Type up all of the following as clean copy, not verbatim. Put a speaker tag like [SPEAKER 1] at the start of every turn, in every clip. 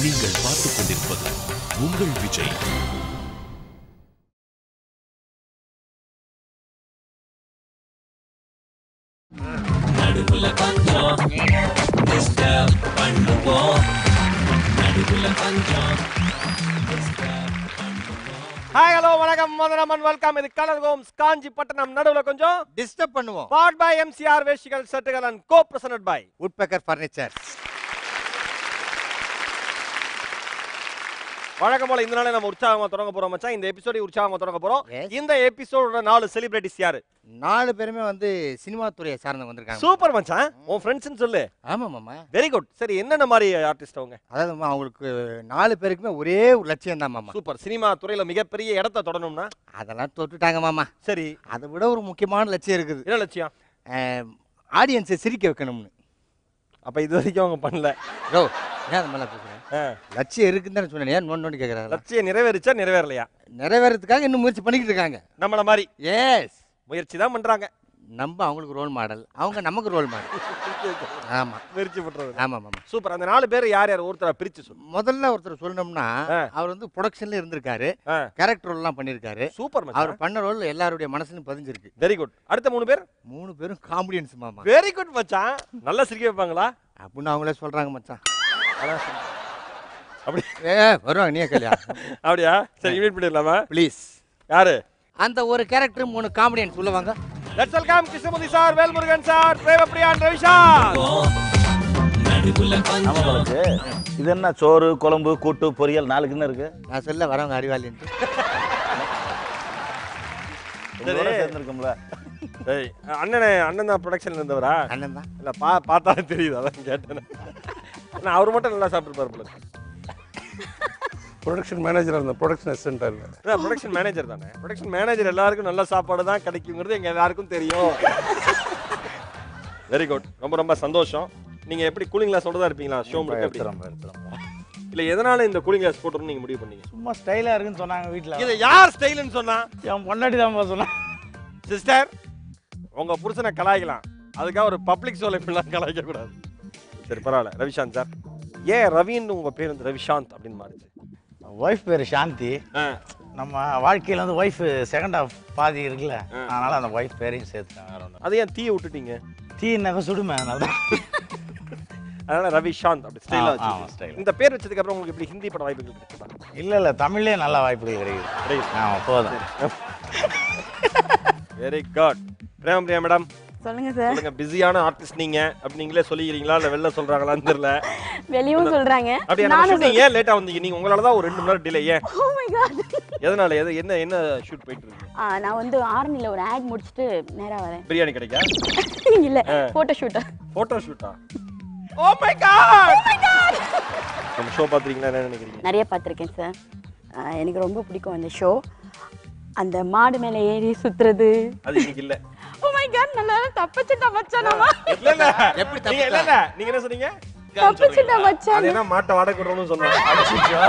[SPEAKER 1] நீங்கள் பார்த்துக் கொண்டிருப்பது உங்கள் விஜய். நடுவுல கொஞ்சம் டிஸ்டர்ப் பண்ணுவோம். நடுவுல கொஞ்சம்
[SPEAKER 2] ஹாய் ஹலோ வணக்கம் வந்தனம் அண்ட் வெல்கம். இது கலர் ஹோம்ஸ் காஞ்சிபட்டணம். நடுவுல கொஞ்சம்
[SPEAKER 3] டிஸ்டர்ப் பண்ணுவோம்.
[SPEAKER 2] பாட் பை எம்சிஆர் வேஷ்டிகள் சட்டுகள் and co present by
[SPEAKER 3] Woodpecker furniture.
[SPEAKER 2] வழக்கம் போல இந்த நாளே நம்ம உற்சாகமா தொடங்க போறோம் மச்சான். இந்த எபிசோட உற்சாகமா தொடங்க போறோம். இந்த எபிசோடோட 4 செலிபிரிட்டிஸ் யாரு?
[SPEAKER 3] 4 பேருமே வந்து சினிமா துறையை சார்ந்தவங்க வந்திருக்காங்க.
[SPEAKER 2] சூப்பர் மச்சான். உன் ஃப்ரெண்ட்ஸ்னு சொல்லு.
[SPEAKER 3] ஆமா மாமா.
[SPEAKER 2] Very good. சரி, என்னென்ன மாதிரி ஆர்டிஸ்ட் அவங்க?
[SPEAKER 3] அதாவது அவங்களுக்கு 4 பேருக்குமே ஒரே ஒரு லட்சியம் தான் மாமா.
[SPEAKER 2] சூப்பர். சினிமா துறையில மிகப்பெரிய இடத்தை தொடணும்னா
[SPEAKER 3] அதெல்லாம் தொட்டுட்டாங்க மாமா.
[SPEAKER 2] சரி,
[SPEAKER 3] அதை விட ஒரு முக்கியமான லட்சியம் இருக்குது.
[SPEAKER 2] என்ன லட்சியம்?
[SPEAKER 3] ஆடியன்ஸை சிரிக்க வைக்கணும்னு.
[SPEAKER 2] அப்ப இது வரைக்கும் அவங்க பண்ணல.
[SPEAKER 3] ஓ, ஏன் அந்த மாதிரி பேசுறேன்? லட்சியம் இருக்குன்னு தானே சொன்னேன். ஏன் நோண்டு கேட்கறாங்க?
[SPEAKER 2] லட்சியம் நிறைவேறிச்சா நிறைவேறலையா?
[SPEAKER 3] நிறைவேறதுக்காக இன்னும் முயற்சி பண்ணிக்கிட்டு இருக்காங்க.
[SPEAKER 2] நம்மள மாதிரி
[SPEAKER 3] எஸ்,
[SPEAKER 2] முயற்சி தான் பண்றாங்க.
[SPEAKER 3] நம்ம அவங்களுக்கு ரோல் மாடல், அவங்க நமக்கு ரோல் மாடல். ஆமா,
[SPEAKER 2] முயற்சி பண்றது.
[SPEAKER 3] ஆமா மாமா.
[SPEAKER 2] சூப்பர். அந்த 4 பேர் யார் யார் ஒருத்தர பிரிச்சு சொல்லு.
[SPEAKER 3] முதல்ல ஒருத்தர் சொல்லணும்னா, அவர் வந்து ப்ரொடக்ஷன்ல இருந்திருக்காரு, கேரக்டர் ரோல் எல்லாம் பண்ணிருக்காரு.
[SPEAKER 2] சூப்பர்.
[SPEAKER 3] அவர் பண்ண ரோல் எல்லாருடைய மனசுலயும் பதிஞ்சிருக்கு.
[SPEAKER 2] Very good. அடுத்த 3 பேர்?
[SPEAKER 3] 3 பேரும் காமெடியன்ஸ் மாமா.
[SPEAKER 2] வெரி குட் மச்சான். நல்லா சிரிக்க வைப்பாங்களா
[SPEAKER 3] அப்படின்னு அவங்களே சொல்றாங்க மச்சான்.
[SPEAKER 2] அப்படி
[SPEAKER 3] வருவாங்க, நீ கல்யா.
[SPEAKER 2] அப்படியா? சரி, இன்வைட் பண்ணிடலாமா
[SPEAKER 3] ப்ளீஸ்?
[SPEAKER 2] யாரு
[SPEAKER 3] அந்த ஒரு கேரக்டர் 3 காமெடியன்ஸ் சொல்லுவாங்க.
[SPEAKER 2] Let's welcome Krishnamurthy sir, Velmurugan sir, Premapriyan, Ravisha.
[SPEAKER 4] இது என்ன சோறு குழம்பு கூட்டு பொரியல் 4 கிண்ணம் இருக்கு.
[SPEAKER 3] நான் சொல்ல வரவங்க அறிவாளின்ட்டு
[SPEAKER 4] சேர்ந்துருக்கோம்ல.
[SPEAKER 2] அண்ணன் தான் ப்ரொடக்ஷன்ல இருந்தவரா?
[SPEAKER 3] அண்ணன் தான்.
[SPEAKER 2] இல்ல பார்த்தாலே தெரியுது, அதான் கேட்டேன். நான் அவர் மட்டும் நல்லா சாப்பிட்டுருப்பாரு போல.
[SPEAKER 5] ப்ரொடக்ஷன் மேனேஜராக இருந்தேன், ப்ரொடக்ஷன் அசிஸ்டண்டாக இல்லை.
[SPEAKER 2] ப்ரொடக்ஷன் மேனேஜர் தானே. ப்ரொடக்ஷன் மேனேஜர் எல்லாருக்கும் நல்ல சாப்பாடு தான் கிடைக்குங்கிறது எங்க எல்லாருக்கும் தெரியும். Very good. ரொம்ப ரொம்ப சந்தோஷம். நீங்க எப்படி கூலிங் கிளாஸ் தான் இருப்பீங்களா ஷோ முடிக்க? இல்ல, எதனால இந்த கூலிங் கிளாஸ் போட்டுறோம்னு நீங்க முடிவு பண்ணீங்க?
[SPEAKER 6] சும்மா ஸ்டைலா இருக்குன்னு சொன்னாங்க வீட்ல.
[SPEAKER 2] இதை யார் ஸ்டைல்னு சொன்னா?
[SPEAKER 6] என் பொண்டாட்டி தான் சொன்னா.
[SPEAKER 2] சிஸ்டர், உங்க புருஷனை கலாய்க்கலாம், அதுக்காக ஒரு பப்ளிக் ஷோல இப்படிலாம் கலாய்க்க கூடாது. சரி, பரவாயில்ல. ரவிசாந்த் சார், ஏன் ரவின்னு உங்க பேர் வந்து ரவிசாந்த் அப்படின்னு மாறிச்சு?
[SPEAKER 6] ஒய்ஃப் பேரு சாந்தி. நம்ம வாழ்க்கையில வந்து ஒய்ஃப் செகண்ட் ஹாஃப் பாதி இருக்குல்ல, அதனால அந்த ஒய்ஃப் பேரையும் சேர்த்துட்டாங்க.
[SPEAKER 2] அதை ஏன் தீயை விட்டுட்டீங்க?
[SPEAKER 6] தீ நகை சுடுமே,
[SPEAKER 2] அதனால ரவிசாந்த் அப்படி ஸ்டைலா வச்சு. இந்த பேர் வச்சதுக்கு அப்புறம் உங்களுக்கு எப்படி ஹிந்தி பட வாய்ப்புகள் கிடைக்குதா?
[SPEAKER 6] இல்ல தமிழ்லயே நல்ல வாய்ப்புகள் கிடைக்குது. ஆமா, போதும்.
[SPEAKER 2] Very good. பிரேமபிரியா மேடம்,
[SPEAKER 7] சொல்லுங்க சார்.
[SPEAKER 2] சொல்லுங்க. பிஸியான ஆர்டிஸ்ட் நீங்க அப்படி நீங்களே சொல்லிக்கிறீங்களா இல்ல வெளில சொல்றாங்களான்னு தெரியல.
[SPEAKER 7] வெளியும் சொல்றாங்க.
[SPEAKER 2] அப்படியே நான் ஷூட்டிங் ஏன் லேட்டா வந்தீங்க? நீங்க உங்களால தான் ஒரு 2 மணி நேரம் டிலே. ஏன்?
[SPEAKER 7] Oh my God.
[SPEAKER 2] எதனால? என்ன ஷூட் போயிட்டு இருக்கு?
[SPEAKER 7] நான் வந்து ஆர்மில ஒரு ஆட் முடிச்சிட்டு நேரா வரேன்.
[SPEAKER 2] பிரியாணி கிடைக்கா?
[SPEAKER 7] இல்ல, போட்டோ ஷூட்.
[SPEAKER 2] போட்டோ ஷூட்டா? Oh my God. Oh my God. நம்ம ஷோ பாத்துறீங்களா? என்ன நினைக்கிறீங்க?
[SPEAKER 7] நிறைய பாத்திருக்கேன் சார். எனக்கு ரொம்ப பிடிக்கும் அந்த ஷோ. அந்த மாடு மேல ஏறி சுத்துறது
[SPEAKER 2] அது இன்னைக்கு இல்ல.
[SPEAKER 7] ஓ மை காட், நல்லா தப்பிச்சிட்டா மச்சானமா.
[SPEAKER 2] இல்ல இல்ல,
[SPEAKER 3] எப்படி
[SPEAKER 2] நீங்க இல்ல நீங்க என்ன சொன்னீங்க?
[SPEAKER 7] தப்பிச்சிட்டா மச்சான்.
[SPEAKER 2] அது என்ன மாட்ட வாடகை விடுறோம்னு சொன்னாங்க. அடிச்சிச்சோ.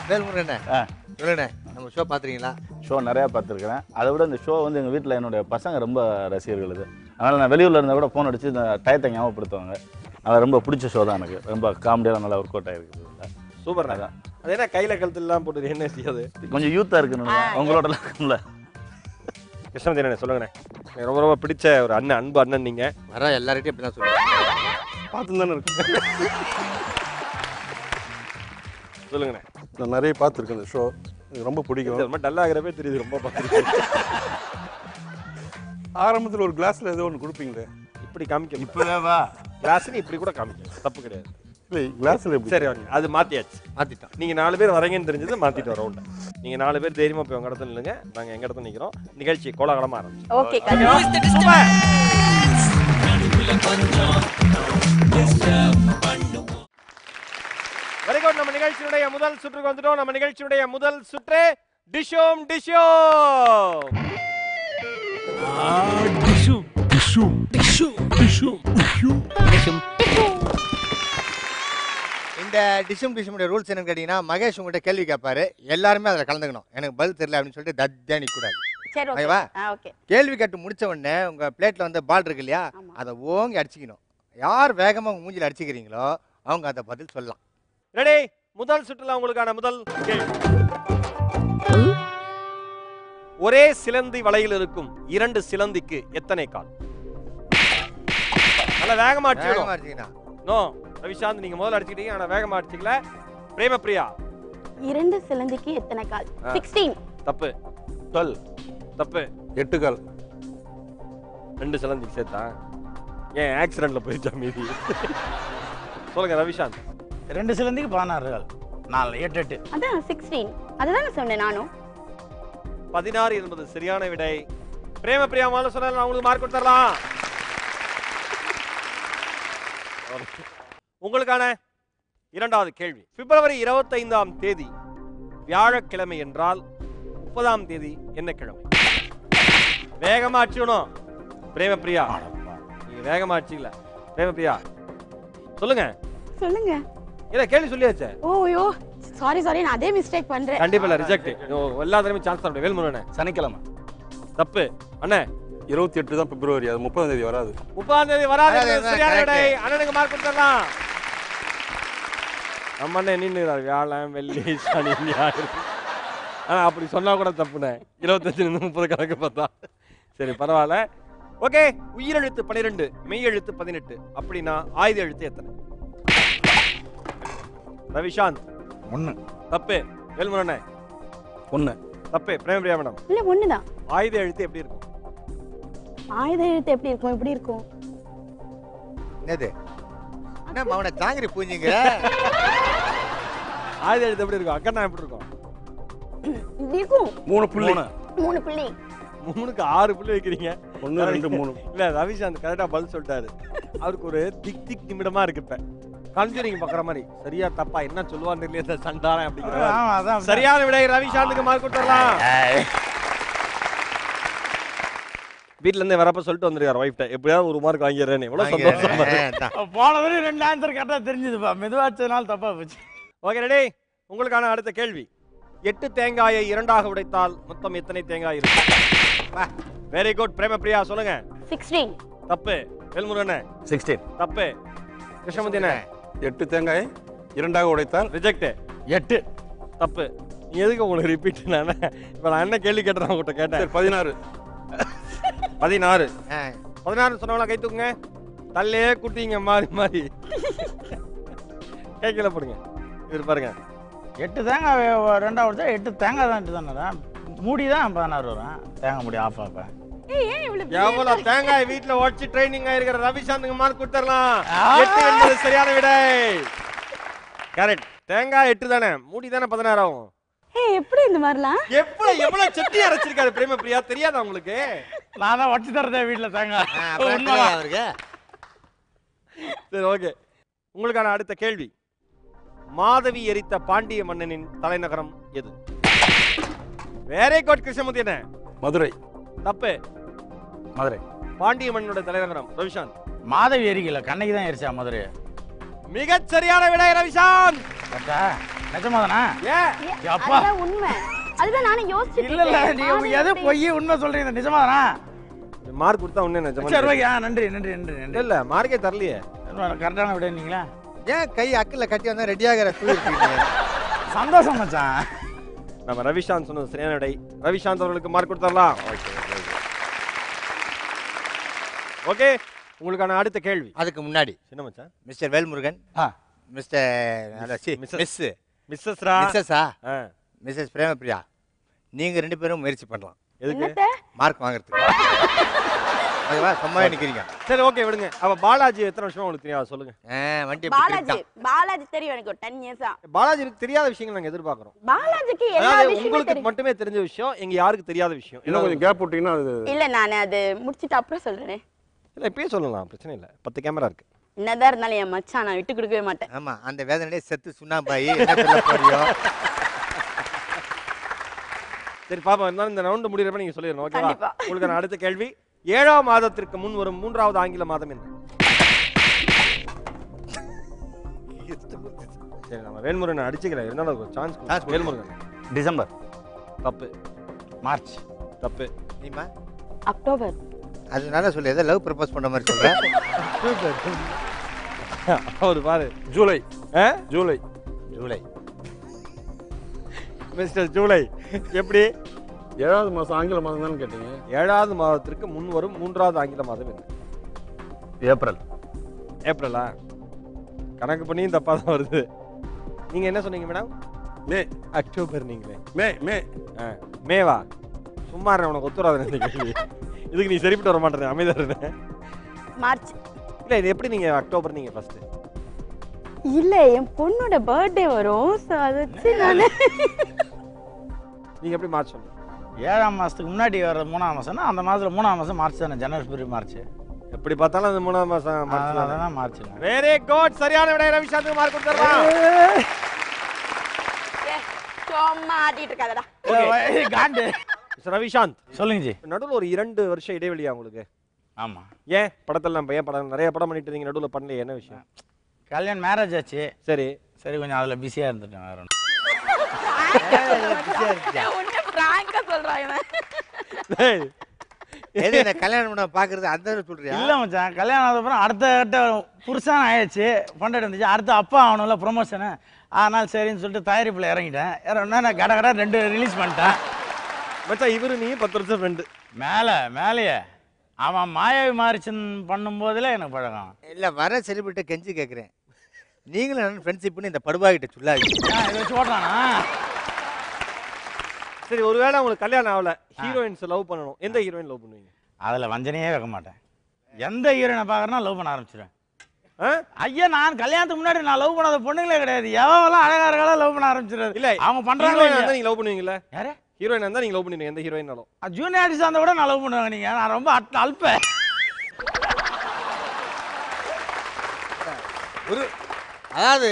[SPEAKER 3] வேல்முருகன் சொல்லுங்க, நம்ம ஷோ பாத்துறீங்களா?
[SPEAKER 4] ஷோ நிறையா பார்த்துருக்கிறேன். அதை விட இந்த ஷோ வந்து எங்கள் வீட்டில் என்னுடைய பசங்க ரொம்ப ரசிகர்கள். இது அதனால் நான் வெளியூரில் இருந்தால் கூட ஃபோன் அடித்து இந்த டயத்தை ஞாபகப்படுத்துவாங்க. அது ரொம்ப பிடிச்ச ஷோ தான் எனக்கு. ரொம்ப காமெடியாக நல்லா ஒர்க் அவுட் ஆகிருக்குது.
[SPEAKER 2] சூப்பர். தான் அது என்ன கையில கழுத்துலாம் போட்டு என்ன செய்யாது?
[SPEAKER 4] கொஞ்சம் யூத்தாக இருக்குன்னு உங்களோட இருக்கும்ல.
[SPEAKER 2] கிருஷ்ணமூர்த்தி அண்ணே சொல்லுங்கண்ணே. எனக்கு ரொம்ப ரொம்ப பிடிச்ச ஒரு அண்ணன், அன்பு அண்ணன் நீங்க.
[SPEAKER 3] வர எல்லார்கிட்டயும் அப்படி தான் சொல்லுங்க.
[SPEAKER 5] பார்த்து தானே இருக்கு.
[SPEAKER 2] சொல்லுங்கண்ணே.
[SPEAKER 5] நான் நிறைய பார்த்துருக்கேன் இந்த ஷோ, எனக்கு ரொம்ப பிடிக்கும்.
[SPEAKER 2] ரொம்ப டல் ஆகிறப்பே தெரியுது, ரொம்ப பார்த்துருக்கேன்.
[SPEAKER 5] ஆரம்பத்தில் ஒரு கிளாஸில் ஏதோ ஒன்று கொடுப்பீங்களே,
[SPEAKER 2] இப்படி காமிக்க
[SPEAKER 6] இப்பவேவா
[SPEAKER 2] கிளாஸ்னு இப்படி கூட காமிக்க தப்பு கிடையாது.
[SPEAKER 5] இல்லை கிளாஸில் எப்படி?
[SPEAKER 2] சரி, அது மாற்றியாச்சு.
[SPEAKER 3] மாத்திட்டோம்.
[SPEAKER 2] நீங்கள் 4 பேர் வரீங்கன்னு தெரிஞ்சது மாற்றிட்டு வரோம். நீங்கள் 4 பேர் தைரியமாக போய் உங்கள் இடத்துல நில்லுங்க. நாங்கள் எங்கள் இடத்துல நிற்கிறோம். நிகழ்ச்சி கோலாகலமாக ஆரம்பிச்சு.
[SPEAKER 7] ஓகே.
[SPEAKER 2] Very good. நம்ம நிகழ்ச்சியுடைய முதல் சுற்றுக்கு வந்துட்டோம். நம்ம நிகழ்ச்சியுடைய முதல் சுற்று டிஷோம் டிஷோம்.
[SPEAKER 3] இந்த டிஷுடைய ரூல்ஸ் என்னன்னு கேட்டீங்கன்னா, மகேஷ் உங்கள்கிட்ட கேள்வி கேட்பாரு, எல்லாருமே அதில் கலந்துக்கணும். எனக்கு பதில் தெரியல அப்படின்னு சொல்லிட்டு தத்தியா நிற்கக்கூடாது.
[SPEAKER 7] சரி,
[SPEAKER 3] ஓகேவா?
[SPEAKER 7] ஓகே.
[SPEAKER 3] கேள்வி கேட்டு முடிச்ச உடனே உங்க பிளேட்ல வந்து பால் இருக்கு இல்லையா, அதை ஓங்கி அடிச்சுக்கணும். யார் வேகமா உங்க மூஞ்சில அடிச்சுக்கிறீங்களோ அவங்க அதை பதில் சொல்லலாம்.
[SPEAKER 2] ரெடி? முதல் சுற்றுல உங்களுக்கான முதல் கேள்வி. ஒரே சிலந்தி வலையில் இருக்கும் 2 சிலந்திக்கு எத்தனை கால்? நல்ல வேகமா அடிச்சுக்கணும். நோ ரவிசாந்த், நீங்க முதல்ல அடிச்சுக்கிட்டீங்க, ஆனா வேகமா அடிச்சுக்கல. பிரேமபிரியா
[SPEAKER 7] 2 சிலந்திக்கு எத்தனை கால்? 16.
[SPEAKER 2] தப்பு.
[SPEAKER 5] 12.
[SPEAKER 2] தப்பு.
[SPEAKER 5] 8 கால்.
[SPEAKER 2] 2 சிலந்திக்கு சேர்த்தா ஏன் ஆக்சிடென்ட்ல போயிடுச்சா மீதி? சொல்லுங்க ரவிசாந்த்.
[SPEAKER 6] 2 சிலந்திக்கு 16 கால். 4 8 8.
[SPEAKER 7] அதான் 16. அதுதான் சொன்னேன் நானும்.
[SPEAKER 2] 16 என்பது சரியான விடை. பிரேமபிரியா முதல்ல சொன்னா நான் உங்களுக்கு மார்க் கொடுத்துடலாம். உங்களுக்கான இரண்டாவது கேள்வி. பிப்ரவரி 25ஆம் தேதி வியாழக்கிழமை என்றால் 30ஆம் தேதி என்ன கிழமை? வேகமா அடிச்சுக்கணும் பிரேமபிரியா. நீங்க வேகமா அடிச்சிக்கல. பிரேமபிரியா சொல்லுங்க.
[SPEAKER 7] சொல்லுங்க.
[SPEAKER 2] இல்ல கேள்வி சொல்லியாச்சே.
[SPEAKER 7] ஓயோ சாரி நான் அதே மிஸ்டேக் பண்றேன்.
[SPEAKER 2] கண்டிப்பா இல்ல, ரிஜெக்ட். எல்லா தடவையும் சான்ஸ் தரணும். வேல்முருகனே
[SPEAKER 4] சனிக்கிழமை.
[SPEAKER 2] தப்பு. அண்ணே
[SPEAKER 5] 28 தான் பிப்ரவரி. அது 30ஆம் தேதி வராது.
[SPEAKER 2] 30ஆம் தேதி வராது. சரியான விடை. அண்ணனுக்கு மார்க் கொடுத்துடலாம். நம்ம அண்ணன் நின்னுறாரு. வியாழன் வெள்ளி சனி ஞாயிறு. ஆனா அப்படி சொன்னா கூட தப்புனே. 25 30 கணக்கு பார்த்தா. சரி பரவாயில்ல. ஓகே. உயிரெழுத்து 12, மெய் எழுத்து 18. அப்படின்னா ஆயுத எழுத்து எத்தனை? ரவிசாந்த்
[SPEAKER 6] 1.
[SPEAKER 2] தப்பு. வேல்முருகனே
[SPEAKER 5] 1.
[SPEAKER 2] தப்பு. பிரேமபிரியா மேடம்
[SPEAKER 7] இல்ல 1 தான்.
[SPEAKER 2] ஆயுத எழுத்து எப்படி இருக்கும்?
[SPEAKER 7] ஆயுத எழுத்து எப்படி இருக்கும்? இப்படி இருக்கும்.
[SPEAKER 3] என்னது என்ன அவனை ஜாங்கிரி பூஞ்சிங்க?
[SPEAKER 2] ஆயுத எழுத்து எப்படி இருக்கும்? அக்கண்ணா எப்படி இருக்கும்?
[SPEAKER 7] இப்படி இருக்கும்.
[SPEAKER 5] 3 புள்ளி.
[SPEAKER 7] 3 புள்ளி.
[SPEAKER 2] 3க்கு 6 புள்ளி வைக்கிறீங்க.
[SPEAKER 5] 1 2 3.
[SPEAKER 2] இல்ல ரவிசாந்த் கரெக்டா பதில் சொல்லிட்டாரு. அவருக்கு ஒரு திக் நிமிடமா இருக்கு. இப்ப கன்ஃபியூரிங் பக்கற மாதிரி சரியா தப்பா என்ன சொல்லுவான்னு தெரியல. இந்த சண்டாரம் அப்படிங்கற
[SPEAKER 6] ஆமா அதான்
[SPEAKER 2] சரியான விடை. ரவிசாந்துக்கு மார்க் கொடுத்துடலாம். வீட்ல இருந்து வரப்ப சொல்லிட்டு வந்திருக்காரு வைஃப்ட்ட, எப்படியாவது 1 மார்க் வாங்கிடுறேன்னு. எவ்வளவு சந்தோஷமா இருக்கு.
[SPEAKER 6] போன வரை 2 ஆன்சர் கரெக்டா தெரிஞ்சதுப்பா. மெதுவாச்சனால தப்பா போச்சு.
[SPEAKER 2] Okay ready? உங்களுக்கான அடுத்த கேள்வி. 8 தேங்காயை 2ஆக உடைத்தால் மொத்தம் எத்தனை தேங்காய் இருக்கும்? Very good. பிரேமபிரியா சொல்லுங்க.
[SPEAKER 7] 16.
[SPEAKER 2] தப்பு. வேல்முருகனே
[SPEAKER 4] 16.
[SPEAKER 2] தப்பு. கிருஷ்ணமூர்த்தினே
[SPEAKER 5] 8 தேங்காயை 2ஆக உடைத்தால்
[SPEAKER 2] ரிஜெக்ட்.
[SPEAKER 6] 8.
[SPEAKER 2] தப்பு. நீ எதுக்கு உங்களுக்கு ரிப்பீட்? நான் இப்போ நான் என்ன கேள்வி கேட்டேன் உங்கள்கிட்ட கேட்டேன்.
[SPEAKER 5] 16.
[SPEAKER 2] 16. 16 சொன்னவங்களா கை தூக்குங்க. தல்லே குட்டிங்க மாறி மாறி கைக்கில போடுங்க. இவர் பாருங்க
[SPEAKER 6] 8 தேங்காய் 2ஆ உடைச்சா 8 தேங்காய் தான் தானடா. மூடி தான் 16 வரும். தேங்காய் மூடி ஆஃப் ஆஃப்.
[SPEAKER 7] ஏய் ஏன் இவ்வளவு
[SPEAKER 2] எவ்வளவு தேங்காய் வீட்ல உடைச்சு ட்ரைனிங் ஆயிருக்கிற ரவிசாந்துக்கு மார்க் கொடுத்துடலாம். 8 என்பது சரியான விடை. கரெக்ட். தேங்காய் 8 தானே, மூடி தானே 16 ஆகும்.
[SPEAKER 7] ஏய் எப்படி இந்த மாதிரிலாம்?
[SPEAKER 2] எவ்வளவு சட்னி அரைச்சிருக்காரு பிரேமபிரியா, தெரியாதா உங்களுக்கு?
[SPEAKER 6] நான் தான் வச்சு தரதே வீட்டில் தேங்காய்.
[SPEAKER 3] அவருக்கு
[SPEAKER 2] சரி ஓகே. உங்களுக்கான அடுத்த கேள்வி. மாதவி எரித்த பாண்டிய மன்னனின் தலைநகரம் எது? வெரி குட் கிருஷ்ணமூர்த்தினே.
[SPEAKER 5] மதுரை.
[SPEAKER 2] தப்பு.
[SPEAKER 6] மதுரை.
[SPEAKER 2] பாண்டிய மன்னனோட தலைநகரம் ரவிசாந்த்.
[SPEAKER 6] மாதவி எரிக்கல, கண்ணைக்கு தான் எரிச்சா மதுரை.
[SPEAKER 2] மிகச் சரியான விடை ரவிசாந்த்.
[SPEAKER 6] நிஜமாதானா? அப்பா
[SPEAKER 7] அதுதான் உண்மை. அதுதான் நானே யோசிச்சிட்டு
[SPEAKER 6] இல்ல இல்ல நீங்க எது பொய் உண்மை சொல்றீங்க? நிஜமாதானா?
[SPEAKER 2] மார்க் கொடுத்தா உடனே நிஜமா.
[SPEAKER 6] சரி ஓகே. நன்றி நன்றி நன்றி நன்றி.
[SPEAKER 2] இல்ல மார்க்கே தரலையே.
[SPEAKER 6] கரெக்டான விட நீங்களா?
[SPEAKER 3] ஏன் கை அக்கில் கட்டி வந்தா ரெடியாகிற
[SPEAKER 6] சந்தோஷம் மச்சான்.
[SPEAKER 2] நம்ம ரவிசாந்த் சொன்னது சரியான விடை. ரவிசாந்த் அவர்களுக்கு மார்க் கொடுத்துடலாம். ஓகே. உங்களுக்கான அடுத்த கேள்வி.
[SPEAKER 3] அதுக்கு முன்னாடி
[SPEAKER 2] சின்ன மச்சான்
[SPEAKER 3] மிஸ்டர் வேல்முருகன், மிஸ்ஸஸ் பிரேமபிரியா, நீங்க 2 பேரும் முயற்சி பண்ணலாம்.
[SPEAKER 2] எதுக்கு?
[SPEAKER 3] மார்க் வாங்குறதுக்கு. அதுவா சும்மா நிக்கிறீங்க.
[SPEAKER 2] சரி ஓகே விடுங்க. அவ பாலாஜி எத்தனை வருஷமா உங்களுக்கு தெரியாது சொல்லுங்க.
[SPEAKER 3] வண்டி
[SPEAKER 7] பாலாஜி தெரியும் எனக்கு 10 இயர்ஸா.
[SPEAKER 2] பாலாஜிக்கு தெரியாத விஷயங்கள் நாங்க எதிர்பார்க்கறோம்.
[SPEAKER 7] பாலாஜிக்கு எல்லா விஷயமும்
[SPEAKER 2] உங்களுக்கு மட்டுமே தெரிஞ்ச விஷயம், எங்க யாருக்கு தெரியாத விஷயம்.
[SPEAKER 5] இன்னும் கொஞ்சம் கேப் விட்டீங்கன்னா அது
[SPEAKER 7] இல்ல நான் அது முடிச்சிட்டு அப்புறம் சொல்றேன்.
[SPEAKER 2] இல்ல இப்பயே சொல்லலாம், பிரச்சனை இல்ல. 10 கேமரா இருக்கு.
[SPEAKER 7] என்னதான் இருந்தாலும் என் மச்சான் நான் விட்டு கொடுக்கவே மாட்டேன்.
[SPEAKER 3] ஆமா, அந்த வேதனையே செத்து சுண்ணாம்பாயி என்ன சொல்ல போறியோ.
[SPEAKER 2] சரி பாப்பா, இருந்தாலும் இந்த ரவுண்ட் முடியறப்ப நீங்க சொல்லிரணும். ஓகேவா? உங்களுக்கு நான் அடுத்த கேள்வி. 7ஆம் மாதத்திற்கு முன் வரும் 3வது ஆங்கில மாதம் என்ன? சரி நம்ம வேல்முருகன் அடிச்சுக்கிறேன். இருந்தாலும் ஒரு சான்ஸ். வேல்முருகன்.
[SPEAKER 4] டிசம்பர்.
[SPEAKER 2] தப்பு.
[SPEAKER 6] மார்ச்.
[SPEAKER 2] தப்பு.
[SPEAKER 3] நீமா?
[SPEAKER 7] அக்டோபர்.
[SPEAKER 3] அதனால சொல்லு, ஏதோ லவ் ப்ரப்போஸ் பண்ண மாதிரி சொல்றேன்.
[SPEAKER 2] அவர் பாரு.
[SPEAKER 5] ஜூலை.
[SPEAKER 2] ஜூலை.
[SPEAKER 3] ஜூலை.
[SPEAKER 2] மிஸ்டர் ஜூலை எப்படி
[SPEAKER 5] 7வது மாதம் ஆங்கில மாதம் தானே கேட்டீங்க?
[SPEAKER 2] 7வது மாதத்திற்கு முன் வரும் 3வது ஆங்கில மாதம் என்ன?
[SPEAKER 4] ஏப்ரல்.
[SPEAKER 2] ஏப்ரலா? கணக்கு பண்ணியும் தப்பா தான் வருது. நீங்க என்ன சொன்னீங்க மேடம்?
[SPEAKER 5] மே.
[SPEAKER 2] அக்டோபர் நீங்களே.
[SPEAKER 5] மே மே
[SPEAKER 2] மேவா? சும்மா உனக்கு ஒத்துறாது இந்த கேள்வி. இதுக்கு நீ சரிப்பட்டு வர மாட்டேன், அமைதியா இருந்த.
[SPEAKER 7] மார்ச்.
[SPEAKER 2] இல்ல இது எப்படி நீங்க அக்டோபர் நீங்க ஃபர்ஸ்ட்?
[SPEAKER 7] இல்ல என் பொண்ணோட பர்த்டே வரும், சோ அது வச்சு நான்
[SPEAKER 2] நீங்க எப்படி மார்ச் சொன்னீங்க?
[SPEAKER 6] 7ஆம் மாதத்துக்கு முன்னாடி வர 3ஆம் மாதம்னா அந்த மாதத்தில் 3ஆம் மாதம் மார்ச் தானே, ஜனவரி பிப்ரவரி மார்ச்.
[SPEAKER 2] எப்படி பார்த்தாலும் அது 3வது மாசம் மார்ச் தான்.
[SPEAKER 6] அதான் மார்ச்சுங்க.
[SPEAKER 2] வெரி குட், சரியான விடை. ரவிசாந்த் மார்க் கொடுத்துறோம்.
[SPEAKER 7] சும்மா ஆட்டிட்டு இருக்காதடா.
[SPEAKER 6] காண்டு.
[SPEAKER 2] ரவிசாந்த்
[SPEAKER 6] சொல்லுங்க ஜி.
[SPEAKER 2] நடுவுல ஒரு 2 வருஷம் இடைவெளியா உங்களுக்கு?
[SPEAKER 6] ஆமா.
[SPEAKER 2] ஏன் படத்துல நம்ம ஏன் படம் நிறைய படம் பண்ணிட்டு இருந்தீங்க, நடுவுல பண்ணல, என்ன விஷயம்?
[SPEAKER 6] கல்யாணம் மேரேஜ் ஆச்சு.
[SPEAKER 2] சரி
[SPEAKER 6] சரி, கொஞ்சம் அதில் பிஸியாக இருந்துட்டேன், வேற ஒன்று.
[SPEAKER 7] உன்னை பிராங்கா சொல்றான் இவன்.
[SPEAKER 2] டேய்,
[SPEAKER 3] எது என்ன கல்யாணம் பண்ண பாக்குறது அந்த சொல்றியா?
[SPEAKER 6] இல்லை மச்சான், கல்யாணம் ஆனதுக்கப்புறம் அடுத்த கட்ட புருஷன் ஆயிடுச்சு, பொண்டாட்டி இருந்துச்சு, அடுத்து அப்பா ஆகணும்ல, ப்ரொமோஷனு. அதனால் சரின்னு சொல்லிட்டு தயாரிப்பில் இறங்கிட்டேன். நான் கட 2 ரிலீஸ் பண்ணிட்டேன்.
[SPEAKER 2] மச்சான் இவரு நீ 10 வருஷம் ஃப்ரெண்டு.
[SPEAKER 6] மேலேயே அவன் மாயாவி மாரிச்சன் பண்ணும்போதில் எனக்கு பழக்கம்.
[SPEAKER 3] இல்ல வர செலிபிரிட்ட கெஞ்சி கேட்குறேன், நீங்களும் என்ன ஃப்ரெண்ட்ஷிப்னு இந்த படுபாகிட்ட சொல்லாது.
[SPEAKER 6] இதை வச்சு ஓட்டுறானா?
[SPEAKER 2] சரி, ஒருவேளை உங்களுக்கு கல்யாணம் ஆகல, ஹீரோயின்ஸ் லவ் பண்ணணும், எந்த ஹீரோயின் லவ் பண்ணுவீங்க?
[SPEAKER 6] அதில் வஞ்சனையே வைக்க மாட்டேன். எந்த ஹீரோயினை பார்க்குறேன்னா லவ் பண்ண ஆரம்பிச்சிடுவேன்.
[SPEAKER 2] ஆ?
[SPEAKER 6] ஐயா, நான் கல்யாணத்துக்கு முன்னாடி நான் லவ் பண்ணாத பொண்ணுங்களே கிடையாது. எவெல்லாம் அழகா இருக்காலும் லவ் பண்ண ஆரம்பிச்சிடுறது.
[SPEAKER 2] இல்ல
[SPEAKER 6] அவங்க பண்றாங்க.
[SPEAKER 2] ஹீரோயின் இருந்தா நீங்க லவ் பண்ணுவீங்கல்ல?
[SPEAKER 6] யாரு?
[SPEAKER 2] ஹீரோயின் இருந்தா நீங்க லவ் பண்ணுவீங்க, எந்த ஹீரோயினாலும்?
[SPEAKER 6] ஜூனியர் ஆர்டிஸ்ட் அந்த கூட நான் லவ் பண்ணுவேன். நீங்க நான் ரொம்ப அல்ப.
[SPEAKER 3] ஒரு அதாவது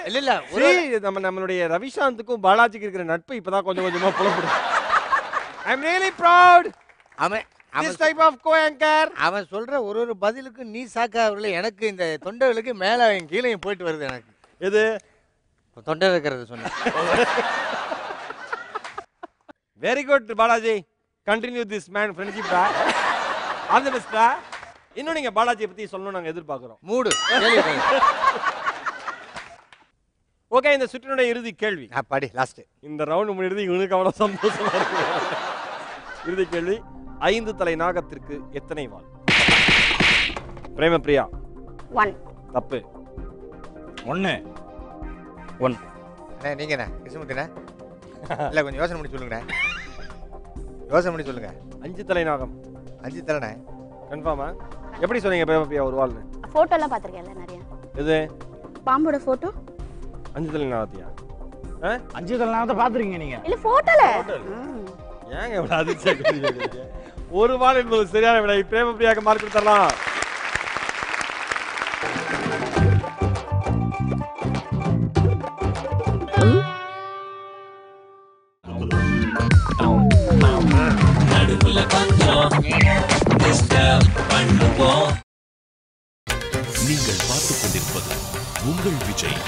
[SPEAKER 3] இல்ல இல்ல ஒரு
[SPEAKER 2] நம்மளுடைய ரவிசாந்துக்கும் பாலாஜிக்கு இருக்கிற நட்பு இப்பதான் கொஞ்சம் கொஞ்சமா புலப்படுது. ஐ அம் ரியலி ப்ரவுட்.
[SPEAKER 3] அவன்
[SPEAKER 2] this type of co-anchor.
[SPEAKER 3] அவன் சொல்ற ஒரு பதிலுக்கு நீ சாக்காவில்லை. எனக்கு இந்த தொண்டைகளுக்கு மேல கீழையும் போயிட்டு வருது. எனக்கு
[SPEAKER 2] எது
[SPEAKER 3] தொண்டை இருக்கிறது சொன்னேன்.
[SPEAKER 2] Very good Balaji, continue this man friendship. All the best. இன்னும் நீங்க பாலாஜியை பத்தி சொல்லணும் நாங்க எதிர்பார்க்கிறோம்.
[SPEAKER 3] மூடு.
[SPEAKER 2] ஓகே, இந்த சுற்றினுடைய இறுதி கேள்வி.
[SPEAKER 3] படி லாஸ்ட்.
[SPEAKER 2] இந்த ரவுண்ட் முடிறது இவனுக்கு அவ்வளவு சந்தோஷமா இருக்கு. இறுதி கேள்வி, 5 தலை நாகத்திற்கு எத்தனை வால்? பிரேமபிரியா
[SPEAKER 7] 1.
[SPEAKER 2] தப்பு.
[SPEAKER 6] 1.
[SPEAKER 3] அண்ணே நீங்க என்ன கிருஷ்ணமூர்த்திண்ணே? இல்ல கொஞ்சம் யோசனை பண்ணி சொல்லுங்கண்ணே. யோசனை பண்ணி சொல்லுங்க.
[SPEAKER 2] 5 தலை நாகம்.
[SPEAKER 3] 5 தலைண்ணே.
[SPEAKER 2] கன்ஃபார்மா? எப்படி சொன்னீங்க பிரேமபிரியா ஒரு வால்னு?
[SPEAKER 7] போட்டோ எல்லாம் பாத்திருக்கேன்ல நிறைய.
[SPEAKER 2] எது?
[SPEAKER 7] பாம்போட போட்டோ.
[SPEAKER 2] 5 தலை நாகத்தியா?
[SPEAKER 6] 5 தலை நாகத்தை பாத்துருக்கீங்க நீங்க?
[SPEAKER 7] இல்ல போட்டோல.
[SPEAKER 2] ஏங்க இவ்வளவு அதிர்ச்சியா கேக்குறீங்க? ஒரு வால் என்பது சரியான விடை. பிரேமபிரியாக்கு மார்க் கொடுத்துடலாம்.
[SPEAKER 1] நடுவுல கொஞ்சம் டிஸ்டர்ப் பண்ணுவோம். நீங்கள் பார்த்துக் கொண்டிருப்பது உங்கள் Vijay.